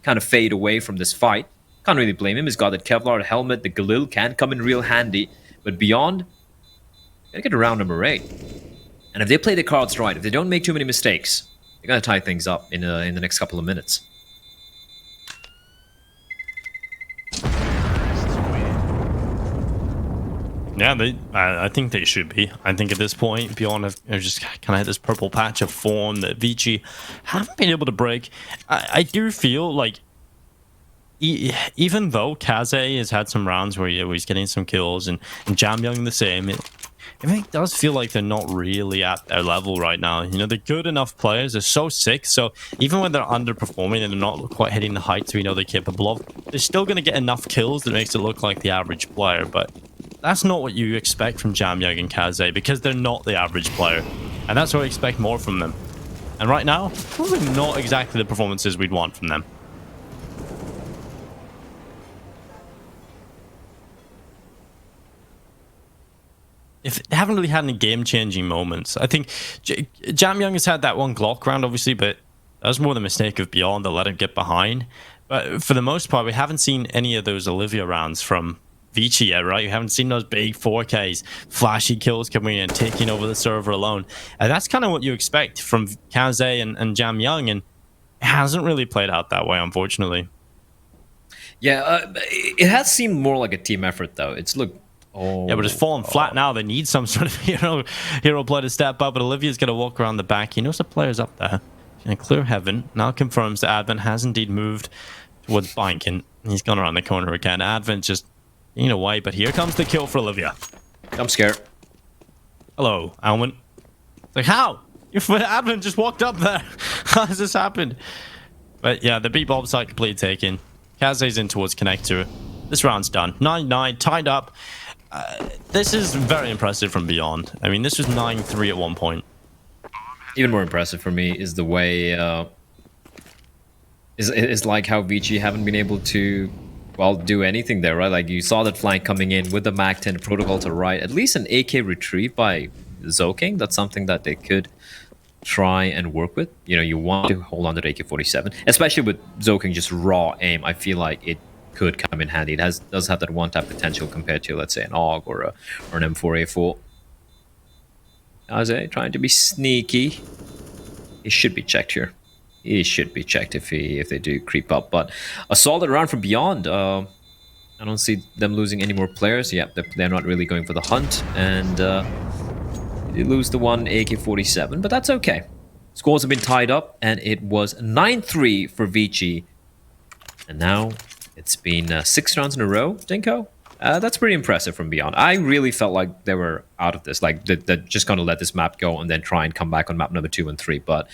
kind of fade away from this fight. Can't really blame him. He's got that Kevlar helmet. The Galil can come in real handy, but beyond, gotta get to round number 8. And if they play the cards right, if they don't make too many mistakes, they're gonna tie things up in the next couple of minutes. Yeah, I think they should be. I think at this point, Beyond have just kind of had this purple patch of form that Vici haven't been able to break. I do feel like even though Kaze has had some rounds where he's getting some kills and Jam Young the same, it does feel like they're not really at their level right now. You know, they're good enough players. They're so sick. So even when they're underperforming and they're not quite hitting the heights we know they're capable of, they're still going to get enough kills that makes it look like the average player. But that's not what you expect from Jam Young and Kaze because they're not the average player. And that's what we expect more from them. And right now, probably not exactly the performances we'd want from them. If they haven't really had any game-changing moments. I think Jam Young has had that one Glock round, obviously, but that was more the mistake of Beyond that let him get behind. But for the most part, we haven't seen any of those Olivia rounds from Vici yet, right? You haven't seen those big 4Ks, flashy kills coming in, taking over the server alone. And that's kind of what you expect from Kaze and Jam Young, and it hasn't really played out that way, unfortunately. Yeah, it has seemed more like a team effort, though. It's looked... Yeah, but it's fallen flat now. They need some sort of hero play to step up, but Olivia's going to walk around the back. He knows the player's up there. And clear heaven. Now confirms that Advent has indeed moved towards Bank, and he's gone around the corner again. Advent just getting away, but here comes the kill for Olivia. I'm scared. Hello, Almond. It's like, how? Your Advent just walked up there. How has this happened? But yeah, the beat bomb site completely taken. Kaze's in towards Connector. This round's done. 9-9, tied up. This is very impressive from Beyond. I mean, this was 9-3 at one point. Even more impressive for me is the way... is like how Vici haven't been able to, well, do anything there, right? Like, you saw that flank coming in with the MAC-10 protocol to right. At least an AK retrieve by Zoking. That's something that they could try and work with. You know, you want to hold on to the AK-47. Especially with Zoking just raw aim. I feel like it could come in handy. It does have that one-tap potential compared to, let's say, an AUG or an M4A4. Kaze trying to be sneaky. He should be checked here. He should be checked if they do creep up. But a solid round from Beyond. I don't see them losing any more players. Yeah, they're not really going for the hunt. And they lose the one AK-47, but that's okay. Scores have been tied up, and it was 9-3 for Vici. And now it's been 6 rounds in a row, Dinko. That's pretty impressive from Beyond. I really felt like they were out of this. Like, they're just going to let this map go and then try and come back on map number 2 and 3. But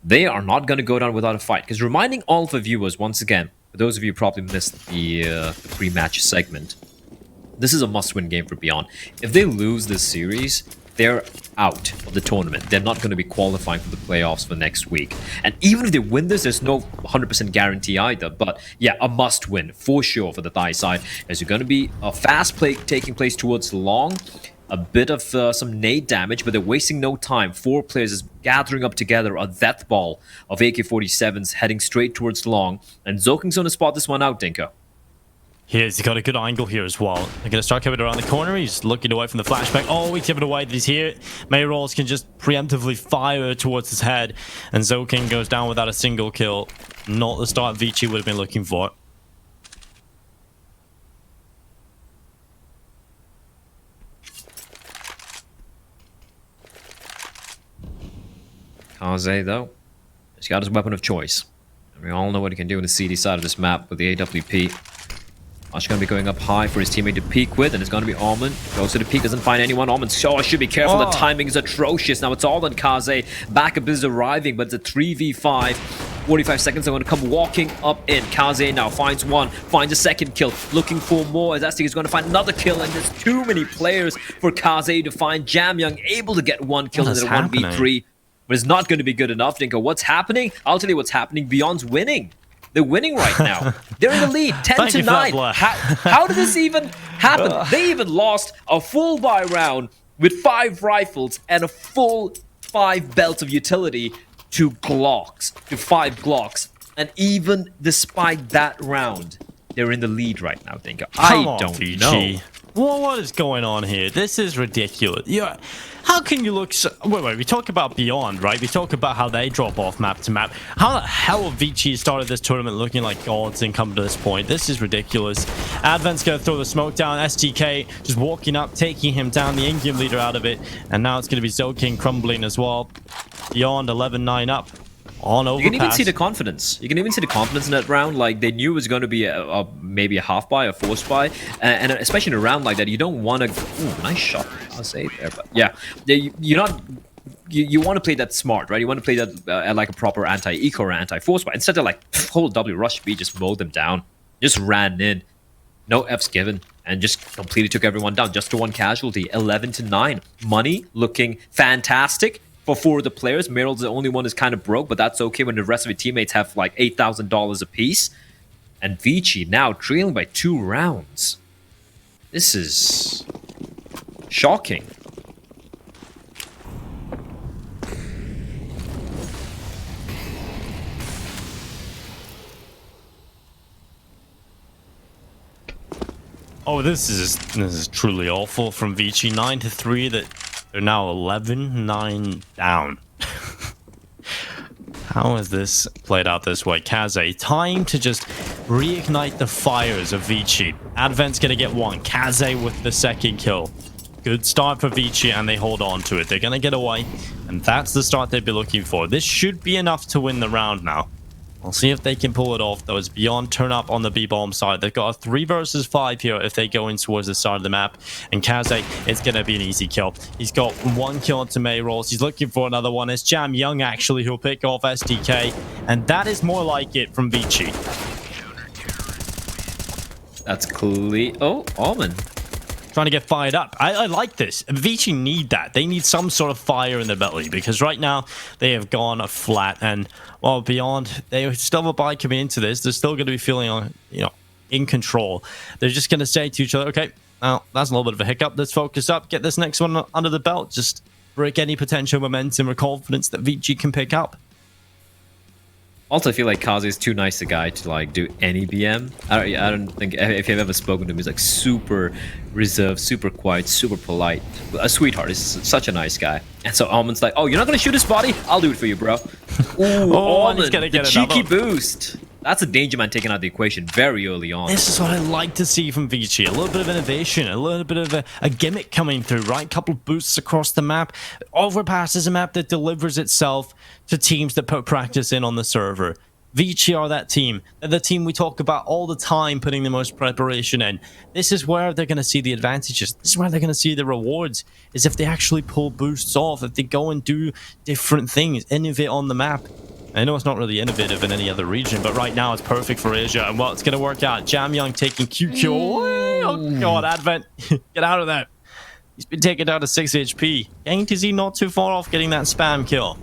they are not going to go down without a fight. Because reminding all of the viewers, once again, for those of you who probably missed the pre-match segment, this is a must-win game for Beyond. If they lose this series, they're out of the tournament. They're not going to be qualifying for the playoffs for next week. And even if they win this, there's no 100% guarantee either. But yeah, a must-win for sure for the Thai side. There's going to be a fast play taking place towards long. A bit of some nade damage, but they're wasting no time. 4 players is gathering up together. A death ball of AK-47s heading straight towards long. And Zoking's going to spot this one out, Dinko. He's got a good angle here as well. They're going to start coming around the corner. He's looking away from the flashback. Oh, he's giving away that he's here. Mayrolls can just preemptively fire towards his head. And Zoking goes down without a single kill. Not the start Vici would have been looking for. Kaze, though, he's got his weapon of choice. And we all know what he can do in the CD side of this map with the AWP. Ash going to be going up high for his teammate to peek with, and it's going to be Almond. Goes to the peak, doesn't find anyone. Almond, should be careful. The timing is atrocious. Now it's all on Kaze. Backup is arriving, but it's a 3v5. 45 seconds, they're going to come walking up in. Kaze now finds one, finds a second kill, looking for more as Estig is going to find another kill, and there's too many players for Kaze to find. Jamyoung able to get one kill in the 1v3, but it's not going to be good enough. Dinko, what's happening? I'll tell you what's happening. Beyond's winning. They're winning right now. They're in the lead, 10-9. How did this even happen? They even lost a full buy round with 5 rifles and a full 5 belts of utility to Glocks, to 5 Glocks. And even despite that round, they're in the lead right now, Dinko. I don't know. Well, what is going on here? This is ridiculous. How can you look so... Wait, we talk about Beyond, right? We talk about how they drop off map to map. How the hell have Vici started this tournament looking like gods and come to this point? This is ridiculous. Advent's going to throw the smoke down. STK just walking up, taking him down, the in-game leader out of it. And now it's going to be ZoKing crumbling as well. Beyond 11-9 up. On overpass. You can even see the confidence. You can even see the confidence in that round. Like, they knew it was going to be maybe a half buy, a forced buy, and especially in a round like that, you don't want to. Ooh, nice shot. I'll say there, but yeah, you're not. You want to play that smart, right? You want to play that like a proper anti-eco or anti-force buy. Instead of like whole W rush B, just mowed them down, just ran in, no Fs given, and just completely took everyone down. Just to 1 casualty, 11-9. Money looking fantastic. For 4 of the players, Meryl's the only one who's kind of broke, but that's okay when the rest of the teammates have like $8,000 apiece. And Vici now trailing by 2 rounds. This is shocking. Oh, this is truly awful from Vici. 9-3 that they're now 11-9 down. How has this played out this way? Kaze, time to just reignite the fires of Vici. Advent's gonna get 1. Kaze with the 2nd kill. Good start for Vici, and they hold on to it. They're gonna get away, and that's the start they'd be looking for. This should be enough to win the round now. We'll see if they can pull it off, though. As Beyond turn up on the B-bomb side. They've got a 3 versus 5 here if they go in towards the side of the map. And Kaze, it's going to be an easy kill. He's got 1 kill onto Mayrolls. He's looking for another one. It's Jamyoung, actually, who'll pick off SDK. And that is more like it from Vici. That's clear. Oh, Almond. Trying to get fired up. I like this. Vici need that. They need some sort of fire in their belly, because right now they have gone flat. And while Beyond, they still have a buy coming into this. They're still going to be feeling, in control. They're just going to say to each other, okay, well, that's a little bit of a hiccup. Let's focus up, get this next one under the belt. Just break any potential momentum or confidence that Vici can pick up. Also, I feel like Kaze is too nice a guy to like do any BM. I don't think if you've ever spoken to him, he's like super reserved, super quiet, super polite, a sweetheart. He's such a nice guy. And so Almond's like, "Oh, you're not gonna shoot his body? I'll do it for you, bro." Ooh, Almond, the cheeky boost. That's a danger man taken out of the equation very early on. This is what I like to see from Vici. A little bit of innovation, a little bit of a gimmick coming through, right? Couple of boosts across the map. Overpass is a map that delivers itself to teams that put practice in on the server. Vici are that team. They're the team we talk about all the time, putting the most preparation in. This is where they're going to see the advantages. This is where they're going to see the rewards, is if they actually pull boosts off, if they go and do different things, innovate on the map. I know it's not really innovative in any other region, but right now it's perfect for Asia, and well, it's going to work out. Jamyoung taking QQ away. Oh god, Advent, get out of that. He's been taken down to 6 HP. Ain't is he not too far off getting that spam kill?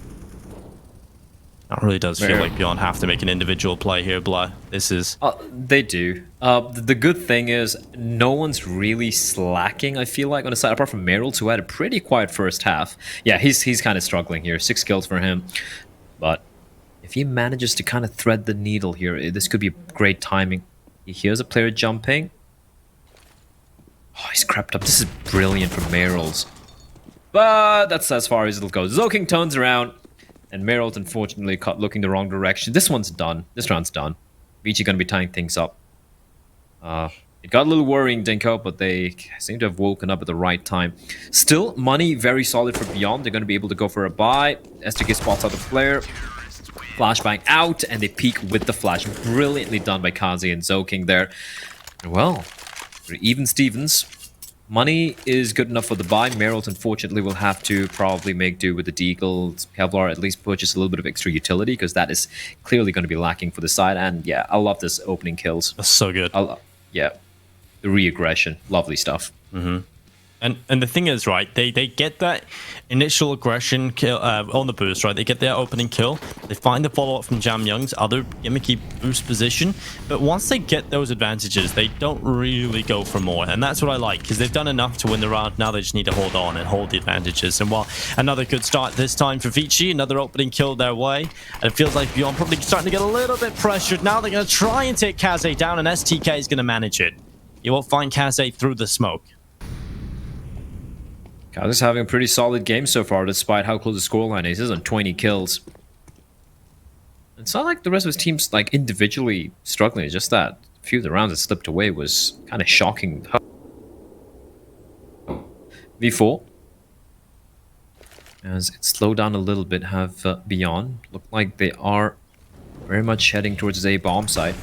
That really does feel like Beyond have to make an individual play here, Blah. This is... They do. The good thing is, no one's really slacking, I feel like, on the side, apart from Meryl's, who had a pretty quiet first half. Yeah, he's kind of struggling here. 6 kills for him. But if he manages to kind of thread the needle here, this could be great timing. He hears a player jumping. Oh, he's crept up. This is brilliant from Meryl's. But that's as far as it'll go. ZoKing turns around. And Meryl's unfortunately caught looking the wrong direction. This one's done. This round's done. Vici going to be tying things up. It got a little worrying, Dinko, but they seem to have woken up at the right time. Still, money very solid for Beyond. They're going to be able to go for a buy. STK spots out the flare. Flashbang out, and they peek with the flash. Brilliantly done by Kaze and ZoKing there. And well, even Stevens. money is good enough for the buy. Meryl's unfortunately will have to probably make do with the Deagles. Kevlar at least purchase a little bit of extra utility because that is clearly going to be lacking for the side. And yeah, I love this opening kills. That's so good. Yeah, the re-aggression, lovely stuff. And the thing is, right, they get that initial aggression kill on the boost, right? They get their opening kill. They find the follow-up from Jam Young's other gimmicky boost position. But once they get those advantages, they don't really go for more. And that's what I like, because they've done enough to win the round. Now they just need to hold on and hold the advantages. And while another good start this time for Vici, another opening kill their way. And it feels like Beyond probably starting to get a little bit pressured. Now they're going to try and take Kaze down, and STK is going to manage it. You won't find Kaze through the smoke. Kaze's having a pretty solid game so far, despite how close the scoreline is. He's on 20 kills. It's not like the rest of his team's like individually struggling. It's just that a few of the rounds that slipped away was kind of shocking. V4. As it slowed down a little bit, have Beyond. Look like they are very much heading towards his A bomb side.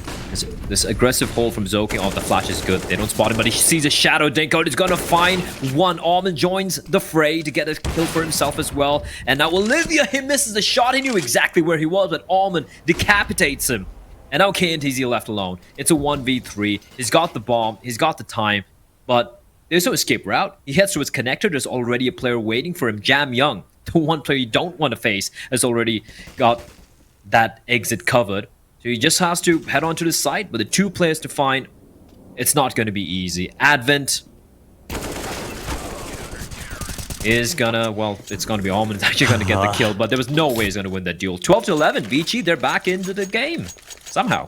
This aggressive hold from Zoking. Oh, the flash is good. They don't spot him, but he sees a shadow. Dinko is going to find one. Almond joins the fray to get a kill for himself as well. And now Olivia, he misses the shot. He knew exactly where he was, but Almond decapitates him. And now KNTZ left alone. It's a 1v3. He's got the bomb. He's got the time. But there's no escape route. He heads to his connector. There's already a player waiting for him. Jam Young, the one player you don't want to face, has already got that exit covered. So he just has to head on to the site, but the two players to find, it's not going to be easy. Advent is gonna, well, it's going to be Almond is actually going to get the kill, but there was no way he's going to win that duel. 12 to 11, Vici, they're back into the game somehow.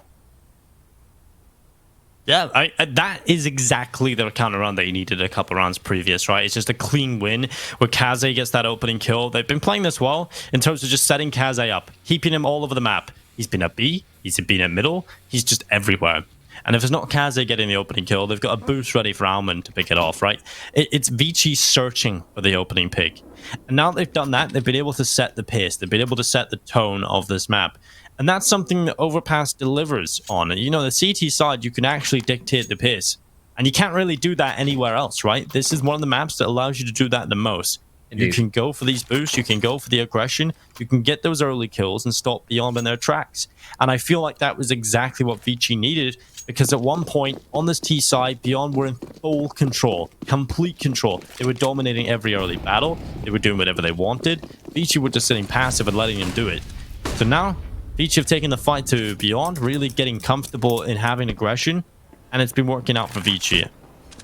Yeah, that is exactly the counter run that you needed a couple rounds previous, right? It's just a clean win where Kaze gets that opening kill. They've been playing this well in terms of just setting Kaze up, keeping him all over the map. He's been at B, he's been at middle, he's just everywhere. And if it's not Kaze getting the opening kill, they've got a boost ready for Almond to pick it off, right? It's Vici searching for the opening pick. And now they've done that, they've been able to set the pace, they've been able to set the tone of this map. And that's something that Overpass delivers on. You know, the CT side, you can actually dictate the pace. And you can't really do that anywhere else, right? This is one of the maps that allows you to do that the most. Indeed. You can go for these boosts, you can go for the aggression, you can get those early kills and stop Beyond in their tracks. And I feel like that was exactly what Vici needed, because at one point on this T side, Beyond were in full control, complete control. They were dominating every early battle, they were doing whatever they wanted. Vici were just sitting passive and letting them do it. So now, Vici have taken the fight to Beyond, really getting comfortable in having aggression, and it's been working out for Vici.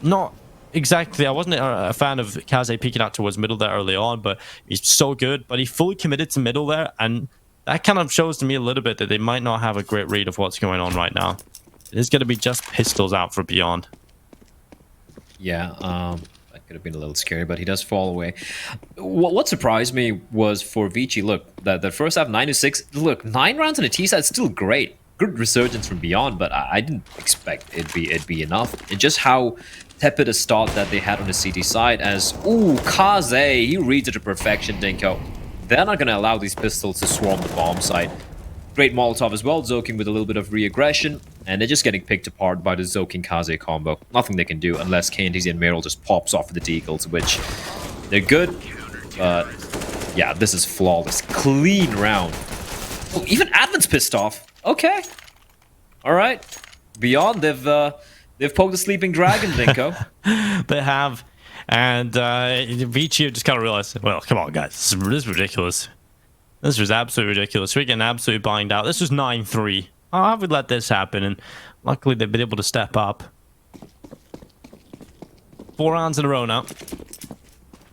Not exactly, I wasn't a fan of Kaze peeking out towards middle there early on, but he's so good, but he fully committed to middle there, and that kind of shows to me a little bit that they might not have a great read of what's going on right now. It is going to be just pistols out for Beyond. Yeah, that could have been a little scary, but he does fall away. What surprised me was for Vici, look, the first half 9-6, look, 9 rounds on the T side is still great. Good resurgence from Beyond, but I didn't expect it'd be enough. It's just how tepid a start that they had on the CT side as, ooh, Kaze, he reads it to perfection, Dinko. They're not going to allow these pistols to swarm the bomb site. Great Molotov as well, Zoking with a little bit of re-aggression, and they're just getting picked apart by the Zoking-Kaze combo. Nothing they can do unless KNTZ and Meryl just pops off with the Deagles, which they're good, but yeah, this is flawless. Clean round. Oh, even Advent's pissed off. Okay. All right. Beyond, they've poked the sleeping dragon, Dinko. They have. And Vici just kind of realized, well, come on, guys. This is ridiculous. This was absolutely ridiculous. We're getting absolutely bind out. This was 9-3. How have we let this happen? And luckily, they've been able to step up. 4 rounds in a row now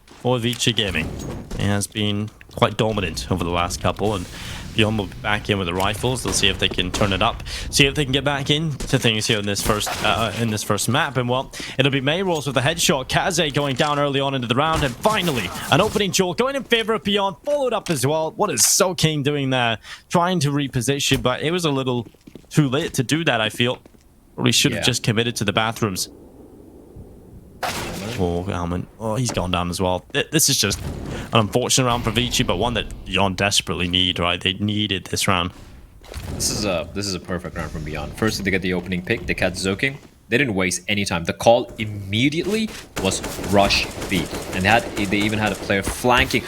for Vici Gaming. It has been quite dominant over the last couple, and Beyond will be back in with the rifles. They'll see if they can turn it up, see if they can get back into things here in this first map. And well, it'll be Mayrolls with a headshot. Kaze going down early on into the round, and finally an opening duel going in favor of Beyond, followed up as well. What is SoKing doing there? Trying to reposition, but it was a little too late to do that, I feel. Probably should have just committed to the bathrooms. Oh, Almond. Oh, he's gone down as well. This is just an unfortunate round for Vici, but one that Beyond desperately need, right? They needed this round. This is a perfect round from Beyond. Firstly, they get the opening pick. They catch Zoking. They didn't waste any time. The call immediately was rush B. And they even had a player flanking.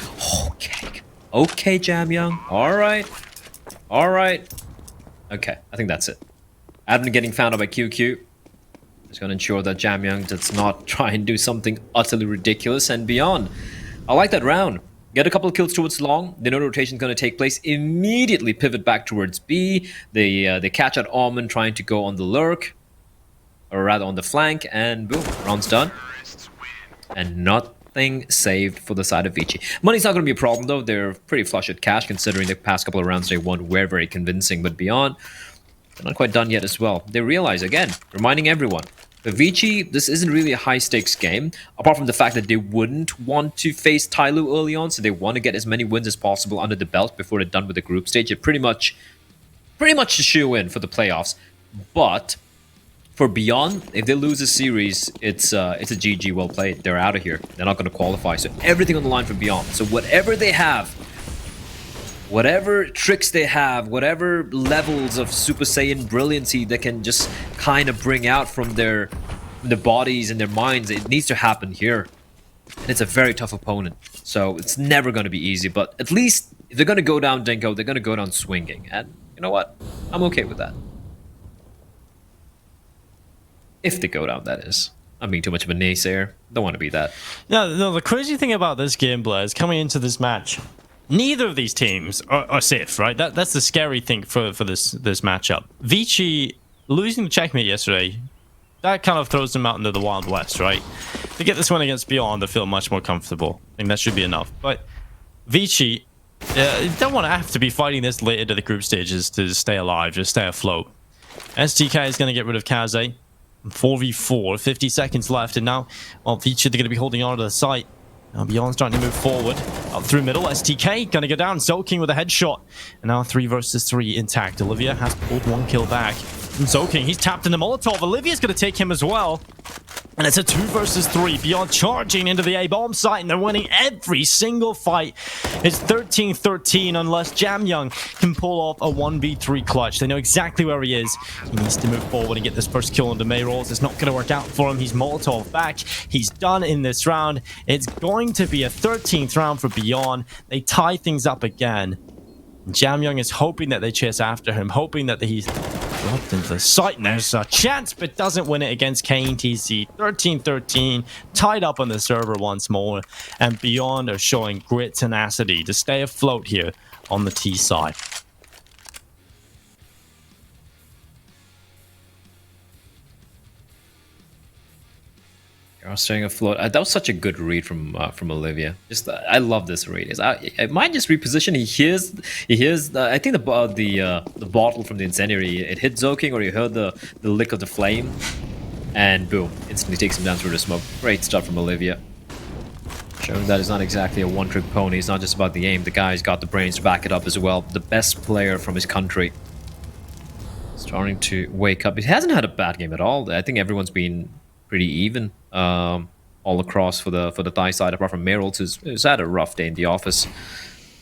Okay. Okay, Jamyoung. Alright. Alright. Okay, I think that's it. Admin getting found out by QQ. Just gonna ensure that Jamyoung does not try and do something utterly ridiculous and beyond. I like that round. Get a couple of kills towards long. They know the rotation is going to take place. Immediately pivot back towards B. They catch out Almond trying to go on the lurk. Or rather on the flank. And boom, round's done. And nothing saved for the side of Vici. Money's not going to be a problem though. They're pretty flush with cash considering the past couple of rounds they won were very convincing. But beyond, they're not quite done yet as well. They realize, again, reminding everyone, for Vici, this isn't really a high-stakes game, apart from the fact that they wouldn't want to face Tyloo early on, so they want to get as many wins as possible under the belt before they're done with the group stage. It's pretty much a shoe-in for the playoffs. But for Beyond, if they lose a series, it's a GG, well played. They're out of here. They're not going to qualify. So everything on the line for Beyond. So whatever they have, whatever tricks they have, whatever levels of Super Saiyan brilliancy they can just kind of bring out from their bodies and their minds, it needs to happen here. And it's a very tough opponent, so it's never going to be easy. But at least if they're going to go down Dinko, they're going to go down swinging. And you know what? I'm okay with that. If they go down, that is. I'm being too much of a naysayer. Don't want to be that. No, the crazy thing about this game, Blair, is coming into this match, neither of these teams are safe, right? That's the scary thing for this matchup. Vici losing the checkmate yesterday, that kind of throws them out into the Wild West, right? To get this one against Beyond, they feel much more comfortable. I think that should be enough. But Vici, don't want to have to be fighting this late into the group stages to stay alive, just stay afloat. STK is going to get rid of Kaze. 4v4, 50 seconds left, and now, well, Vici, they're going to be holding on to the site. Now Beyond's starting to move forward. Up through middle, STK gonna go down. Zoking with a headshot. And now 3 versus 3 intact. Olivia has pulled 1 kill back. And Zoking, he's tapped in the Molotov. Olivia's gonna take him as well. And it's a 2 versus 3. Beyond charging into the A-bomb site, and they're winning every single fight. It's 13-13 unless Jamyoung can pull off a 1v3 clutch. They know exactly where he is. He needs to move forward and get this first kill into Mayrolls. It's not going to work out for him. He's Molotov back. He's done in this round. It's going to be a 13th round for Beyond. They tie things up again. Jamyoung is hoping that they chase after him, hoping that he's dropped into the site, and there's a chance, but doesn't win it against KTZ. 13-13, tied up on the server once more, and Beyond are showing grit tenacity to stay afloat here on the T side. Are staying afloat. That was such a good read from Olivia. Just I love this read. It might just reposition. He hears. I think the bottle from the incendiary. It hit Zoking, or he heard the lick of the flame, and boom, instantly takes him down through the smoke. Great stuff from Olivia. Showing that it's not exactly a one-trick pony. It's not just about the aim. The guy's got the brains to back it up as well. The best player from his country. Starting to wake up. He hasn't had a bad game at all. I think everyone's been pretty even all across for the Thai side, apart from Mayrolls, who's had a rough day in the office.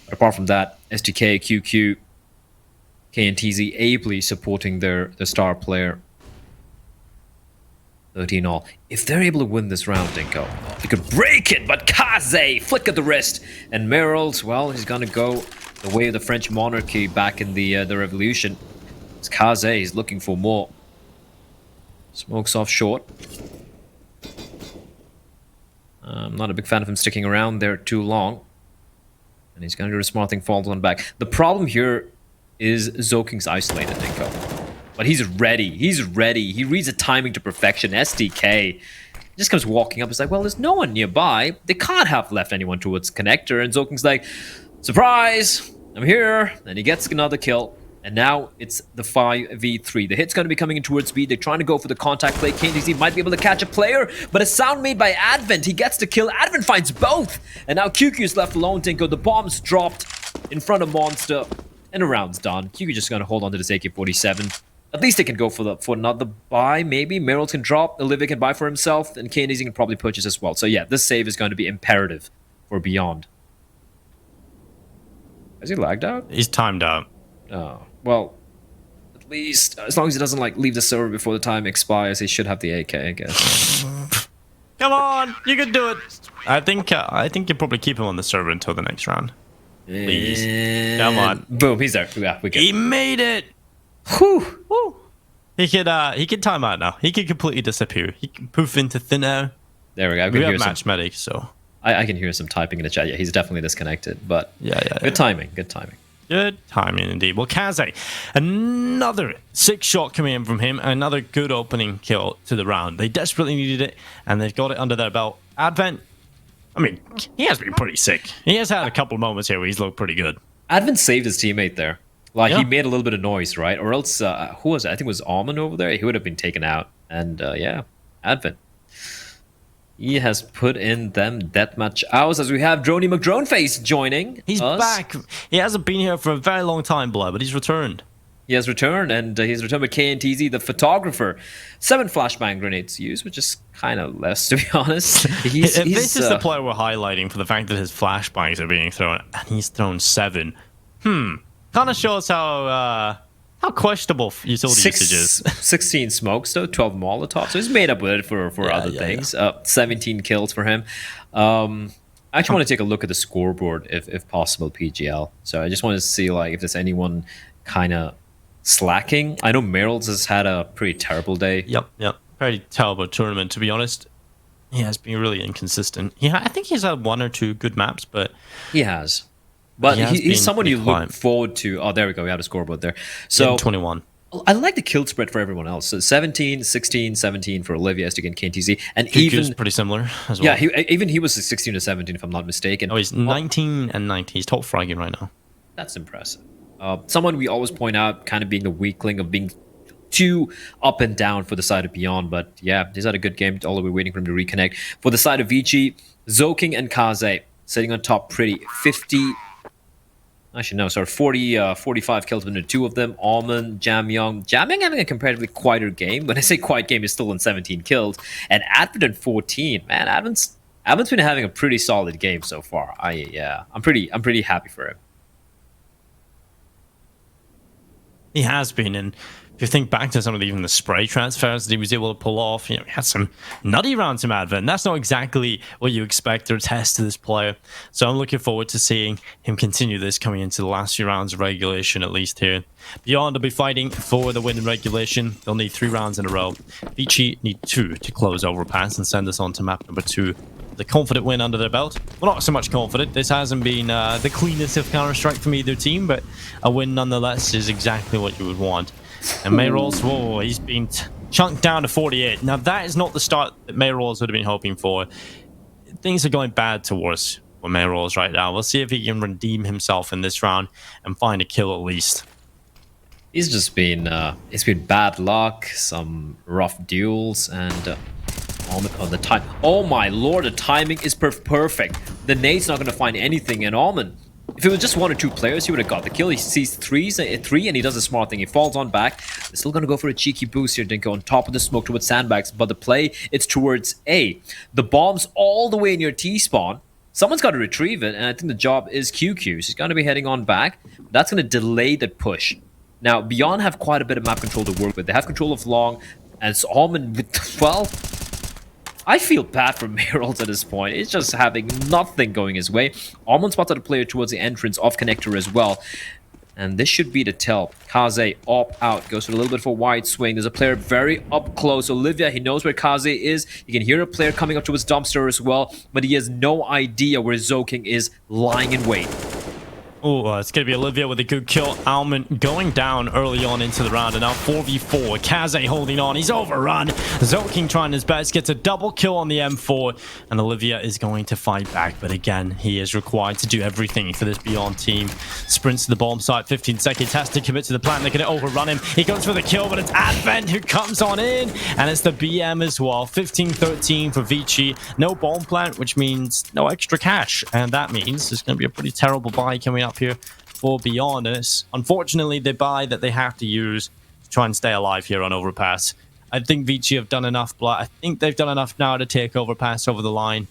But apart from that, STK, QQ, KNTZ ably supporting their star player. 13 all. If they're able to win this round, Dinko, they could break it, but Kaze, flick of the wrist. And Mayrolls, well, he's gonna go the way of the French monarchy back in the revolution. It's Kaze, he's looking for more. Smokes off short. I'm not a big fan of him sticking around there too long. And he's going to do a smart thing, falls on back. The problem here is Zoking's isolated, Dinko. But he's ready. He's ready. He reads the timing to perfection. SDK just comes walking up. He's like, well, there's no one nearby. They can't have left anyone towards connector. And Zoking's like, surprise, I'm here. And he gets another kill. And now it's the 5v3. The hit's going to be coming in towards B. They're trying to go for the contact play. KDZ might be able to catch a player, but a sound made by Advent. He gets the kill. Advent finds both. And now QQ's left alone, Tinko. The bomb's dropped in front of Monster. And the round's done. QQ just going to hold on to this AK-47. At least they can go for another buy, maybe. Mayrolls can drop. Olivia can buy for himself. And KDZ can probably purchase as well. So yeah, this save is going to be imperative for Beyond. Has he lagged out? He's timed out. Oh, well, least. As long as he doesn't like leave the server before the time expires, he should have the AK, I guess. Come on, you can do it. I think you probably keep him on the server until the next round. Please. Come on. Boom, he's there. Yeah, we He get. made it. Whew. Woo. He could time out now. He could completely disappear. He can poof into thin air. There we go. I We can have hear some. match medic, so I can hear some typing in the chat. Yeah, he's definitely disconnected. But yeah. good timing. Good timing. Good timing indeed. Well, Kaze, another 6-shot coming in from him. Another good opening kill to the round. They desperately needed it, and they've got it under their belt. Advent, I mean, he has been pretty sick. He has had a couple of moments here where he's looked pretty good. Advent saved his teammate there. Like, Yeah. he made a little bit of noise, right? Or else, who was it? I think it was Almond over there. He would have been taken out. And, yeah, Advent. He has put in them deathmatch hours as we have Droney McDroneface joining He's us. back. He hasn't been here for a very long time, Blood, but he's returned. He has returned, and he's returned with KNTZ, the photographer. 7 flashbang grenades used, which is kind of less, to be honest. This is the player we're highlighting for the fact that his flashbangs are being thrown, and he's thrown 7. Kind of shows how questionable utility usage is. 16 smokes, though, 12 Molotovs. So he's made up with it for other things. 17 kills for him. I actually want to take a look at the scoreboard, if possible, PGL. So I just want to see like if there's anyone kind of slacking. I know Meryl's has had a pretty terrible day. Yep. Very terrible tournament, to be honest. He has been really inconsistent. I think he's had 1 or 2 good maps, but He has. But He has been he's someone you pretty look quiet. forward to. Oh, there we go. We have a scoreboard there. So 21. I like the kill spread for everyone else. So 17, 16, 17 for Olivia as to get KNTZ. And Cuckoo's even... pretty similar as well. Yeah, even he was 16 to 17, if I'm not mistaken. Oh, he's 19 and 19. He's top fragging right now. That's impressive. Someone we always point out kind of being the weakling of being too up and down for the side of Beyond. But yeah, he's had a good game, although we're waiting for him to reconnect. For the side of Vici, Zoking and Kaze sitting on top pretty. 50... Actually, no, sorry, 45 kills between the 2 of them. Almond, Jamyong having a comparatively quieter game. When I say quiet game, he's still on 17 kills. And Advent at 14. Man, Advent's been having a pretty solid game so far. I'm pretty happy for him. He has been, and if you think back to some of even the spray transfers that he was able to pull off, he had some nutty rounds from Advent. That's not exactly what you expect or test to this player. So I'm looking forward to seeing him continue this coming into the last few rounds of regulation, at least here. Beyond will be fighting for the win in regulation. They'll need 3 rounds in a row. Vici need 2 to close overpass and send us on to map number 2. The confident win under their belt. Well, not so much confident. This hasn't been the cleanest of Counter-Strike from either team, but a win nonetheless is exactly what you would want. And Mayrolls, whoa, he's been chunked down to 48. Now, that is not the start that Mayrolls would have been hoping for. Things are going bad towards for Mayrolls right now. We'll see if he can redeem himself in this round and find a kill at least. He's just been it's been bad luck, some rough duels, and the time. Oh my lord, the timing is perfect. The nade's not going to find anything, and Almond, if it was just 1 or 2 players, he would have got the kill. He sees 3, and he does a smart thing. He falls on back. They're still going to go for a cheeky boost here. Then go on top of the smoke towards sandbags, but the play, it's towards A. The bomb's all the way near T-spawn. Someone's got to retrieve it, and I think the job is QQ's. He's going to be heading on back. That's going to delay the push. Now, Beyond have quite a bit of map control to work with. They have control of long, and so Almond, well, I feel bad for Meryl's at this point. He's just having nothing going his way. Almond spotted a player towards the entrance of Connector as well. And this should be the tell. Kaze op out. Goes for a little bit of a wide swing. There's a player very up close. Olivia, he knows where Kaze is. You can hear a player coming up to his dumpster as well. But he has no idea where Zoking is lying in wait. Oh, it's going to be Olivia with a good kill. Almond going down early on into the round. And now 4v4. Kaze holding on. He's overrun. Zoking trying his best. Gets a double kill on the M4. And Olivia is going to fight back. But again, he is required to do everything for this Beyond team. Sprints to the bomb site. 15 seconds. Has to commit to the plan. They're going to overrun him. He goes for the kill. But it's Advent who comes on in. And it's the BM as well. 15-13 for Vici. No bomb plant, which means no extra cash. And that means there's going to be a pretty terrible buy coming up here for Beyond, and it's unfortunately the buy that they have to use to try and stay alive here on Overpass. I think Vici have done enough, but I think they've done enough now to take Overpass over the line.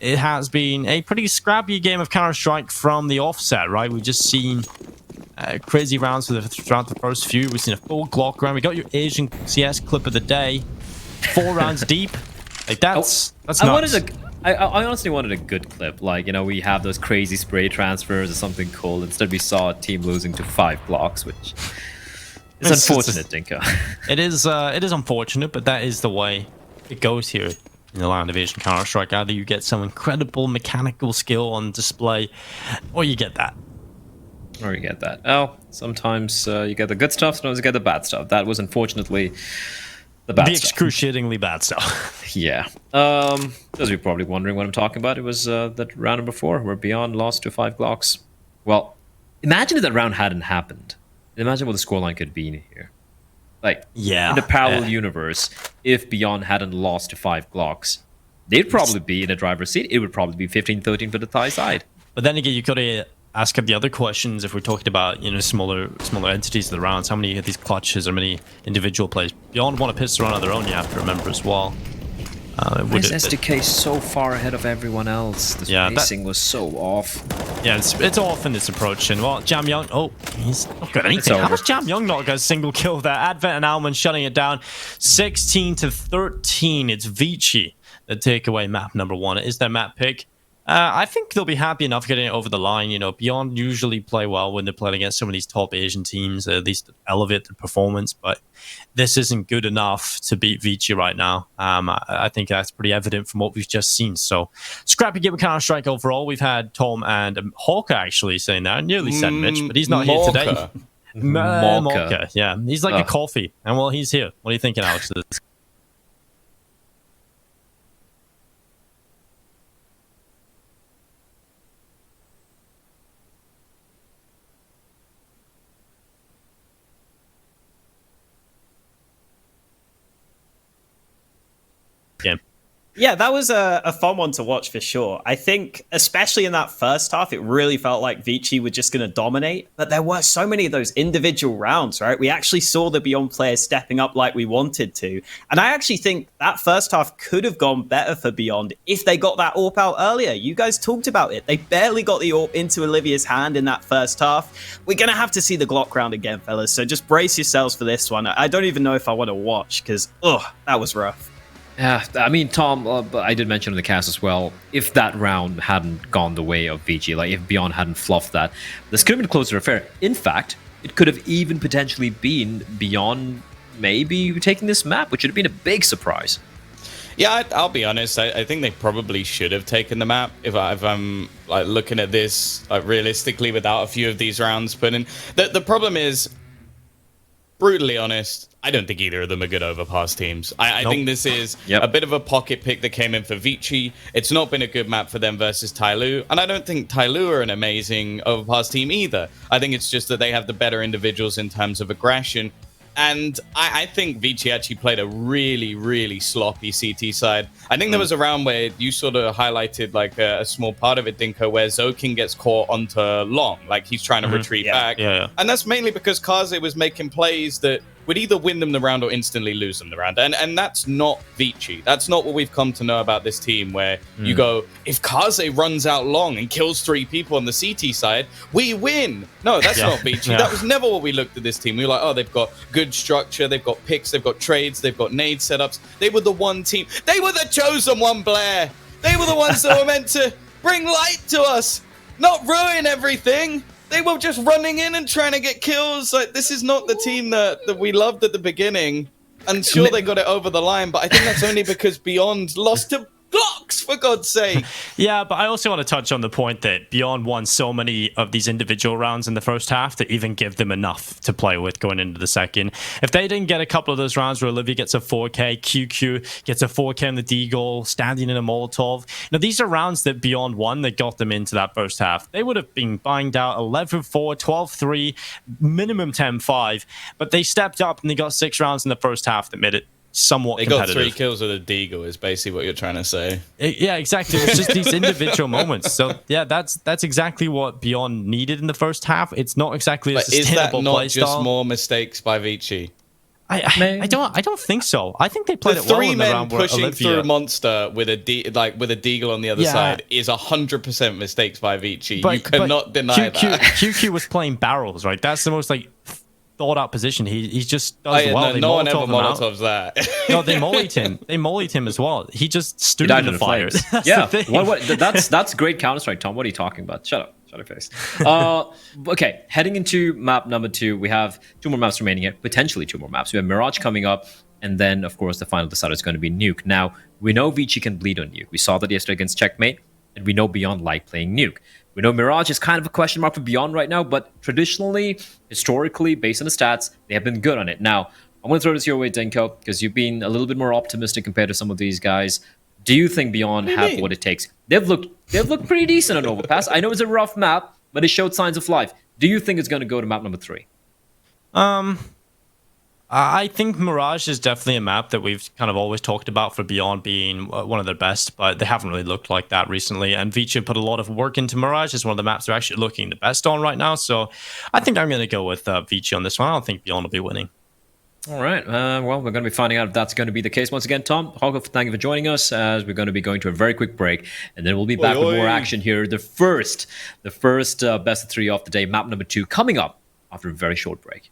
It has been a pretty scrappy game of Counter-Strike from the offset, right? We've just seen crazy rounds throughout the first few. We've seen a full Glock round. We got your Asian CS clip of the day. 4 rounds deep. Like that's nuts. I honestly wanted a good clip. Like, you know, we have those crazy spray transfers or something cool. Instead, we saw a team losing to 5 blocks, which is unfortunate, Dinko. It is unfortunate, but that is the way it goes here in the land of Asian Counter-Strike. Either you get some incredible mechanical skill on display, or you get that. Or you get that. Oh, sometimes you get the good stuff, sometimes you get the bad stuff. That was unfortunately the bad stuff. Excruciatingly bad stuff. Yeah. As you're probably wondering what I'm talking about, it was that round number 4 where Beyond lost to 5 Glocks. Well, imagine if that round hadn't happened. Imagine what the scoreline could be here. Like, in a parallel universe, if Beyond hadn't lost to 5 Glocks, they'd probably be in a driver's seat. It would probably be 15-13 for the Thai side. But then again, you got to ask up the other questions if we're talking about, you know, smaller entities of the rounds. How many of these clutches, how many individual plays? Beyond want to piss around on their own, you have to remember as well. Why is SDK so far ahead of everyone else? The spacing was so off. Yeah, it's off in this approach. And well, Jam Young, he's not got anything. How does Jam Young not got a single kill there? Advent and Alman shutting it down. 16-13. It's Vici that take away map number 1. It is their map pick. I think they'll be happy enough getting it over the line. You know, Beyond usually play well when they're playing against some of these top Asian teams, at least elevate their performance. But this isn't good enough to beat Vici right now. I think that's pretty evident from what we've just seen. So, scrappy game of Counter-Strike overall. We've had Tom and Hawker actually saying that. I nearly said Mitch, but he's not here today. Morka. Yeah, he's like a coffee. And well, he's here. What are you thinking, Alex? Yeah, that was a fun one to watch for sure. I think, especially in that first half, it really felt like Vici were just going to dominate. But there were so many of those individual rounds, right? We actually saw the Beyond players stepping up like we wanted to. And I actually think that first half could have gone better for Beyond if they got that AWP out earlier. You guys talked about it. They barely got the AWP into Olivia's hand in that first half. We're going to have to see the Glock round again, fellas. So just brace yourselves for this one. I don't even know if I want to watch because, that was rough. Yeah, I mean, Tom, I did mention in the cast as well, if that round hadn't gone the way of Vici, like if Beyond hadn't fluffed that, this could have been a closer affair. In fact, it could have even potentially been Beyond maybe taking this map, which would have been a big surprise. Yeah, I'll be honest. I think they probably should have taken the map if I'm like looking at this like realistically without a few of these rounds put in. The problem is, brutally honest, I don't think either of them are good overpass teams. I think this is a bit of a pocket pick that came in for Vici. It's not been a good map for them versus Tyloo, and I don't think Tyloo are an amazing overpass team either. I think it's just that they have the better individuals in terms of aggression. And I think Vici actually played a really, really sloppy CT side. I think there was a round where you sort of highlighted like a small part of it, Dinko, where Zokin gets caught onto long, like he's trying to retreat back. And that's mainly because Kaze was making plays that would either win them the round or instantly lose them the round. And that's not Vici. That's not what we've come to know about this team, where you go, if Kaze runs out long and kills 3 people on the CT side, we win. No, that's not Vici. That was never what we looked at this team. We were like, oh, they've got good structure, they've got picks, they've got trades, they've got nade setups. They were the one team. They were the chosen one, Blair. They were the ones that were meant to bring light to us, not ruin everything. They were just running in and trying to get kills. Like, this is not the team that we loved at the beginning. And sure, they got it over the line, but I think that's only because Beyond lost to Glocks, for God's sake. Yeah, but I also want to touch on the point that Beyond won so many of these individual rounds in the first half to even give them enough to play with going into the second. If they didn't get a couple of those rounds where Olivia gets a 4K, QQ gets a 4K on the D goal, standing in a Molotov, these are rounds that Beyond won that got them into that first half. They would have been banged out 11-4, 12-3, minimum 10-5, but they stepped up and they got 6 rounds in the first half that made it somewhat competitive. They got 3 kills with a deagle is basically what you're trying to say. Yeah, exactly. It's just these individual moments. So yeah, that's exactly what Beyond needed in the first half. It's not exactly a sustainable play style. Is that not just more mistakes by Vici? I don't think so. I think they played The it well three in the men round where pushing Olivia... through Monster with a Deagle on the other Yeah. side is 100% mistakes by Vici. But- You cannot but deny QQ, that. QQ was playing barrels, right? That's the most like thought out position. He just does well. They no one ever Molotov him out. Molotovs that. No, they mollied him. They mollied him as well. He just He stood died in the fire. flames. That's Yeah, the thing. what, that's great Counter-Strike, Tom. What are you talking about? Shut up. Shut your face. Okay, heading into map number 2, we have 2 more maps remaining here. Potentially 2 more maps. We have Mirage coming up, and then, of course, the final decider is going to be Nuke. Now, we know Vici can bleed on Nuke. We saw that yesterday against Checkmate, and we know Beyond like playing Nuke. We know Mirage is kind of a question mark for Beyond right now, but traditionally, historically, based on the stats, they have been good on it. Now, I'm going to throw this your way, Denko, because you've been a little bit more optimistic compared to some of these guys. Do you think Beyond have what it takes? They've looked pretty decent on Overpass. I know it's a rough map, but it showed signs of life. Do you think it's going to go to map number 3? I think Mirage is definitely a map that we've kind of always talked about for Beyond being one of their best, but they haven't really looked like that recently. And Vici put a lot of work into Mirage. It's one of the maps they're actually looking the best on right now. So I think I'm going to go with Vici on this one. I don't think Beyond will be winning. All right. Well, we're going to be finding out if that's going to be the case. Once again, Tom, Hoggo, thank you for joining us, as we're going to be going to a very quick break, and then we'll be back with more action here. The first best of 3 off the day, map number 2, coming up after a very short break.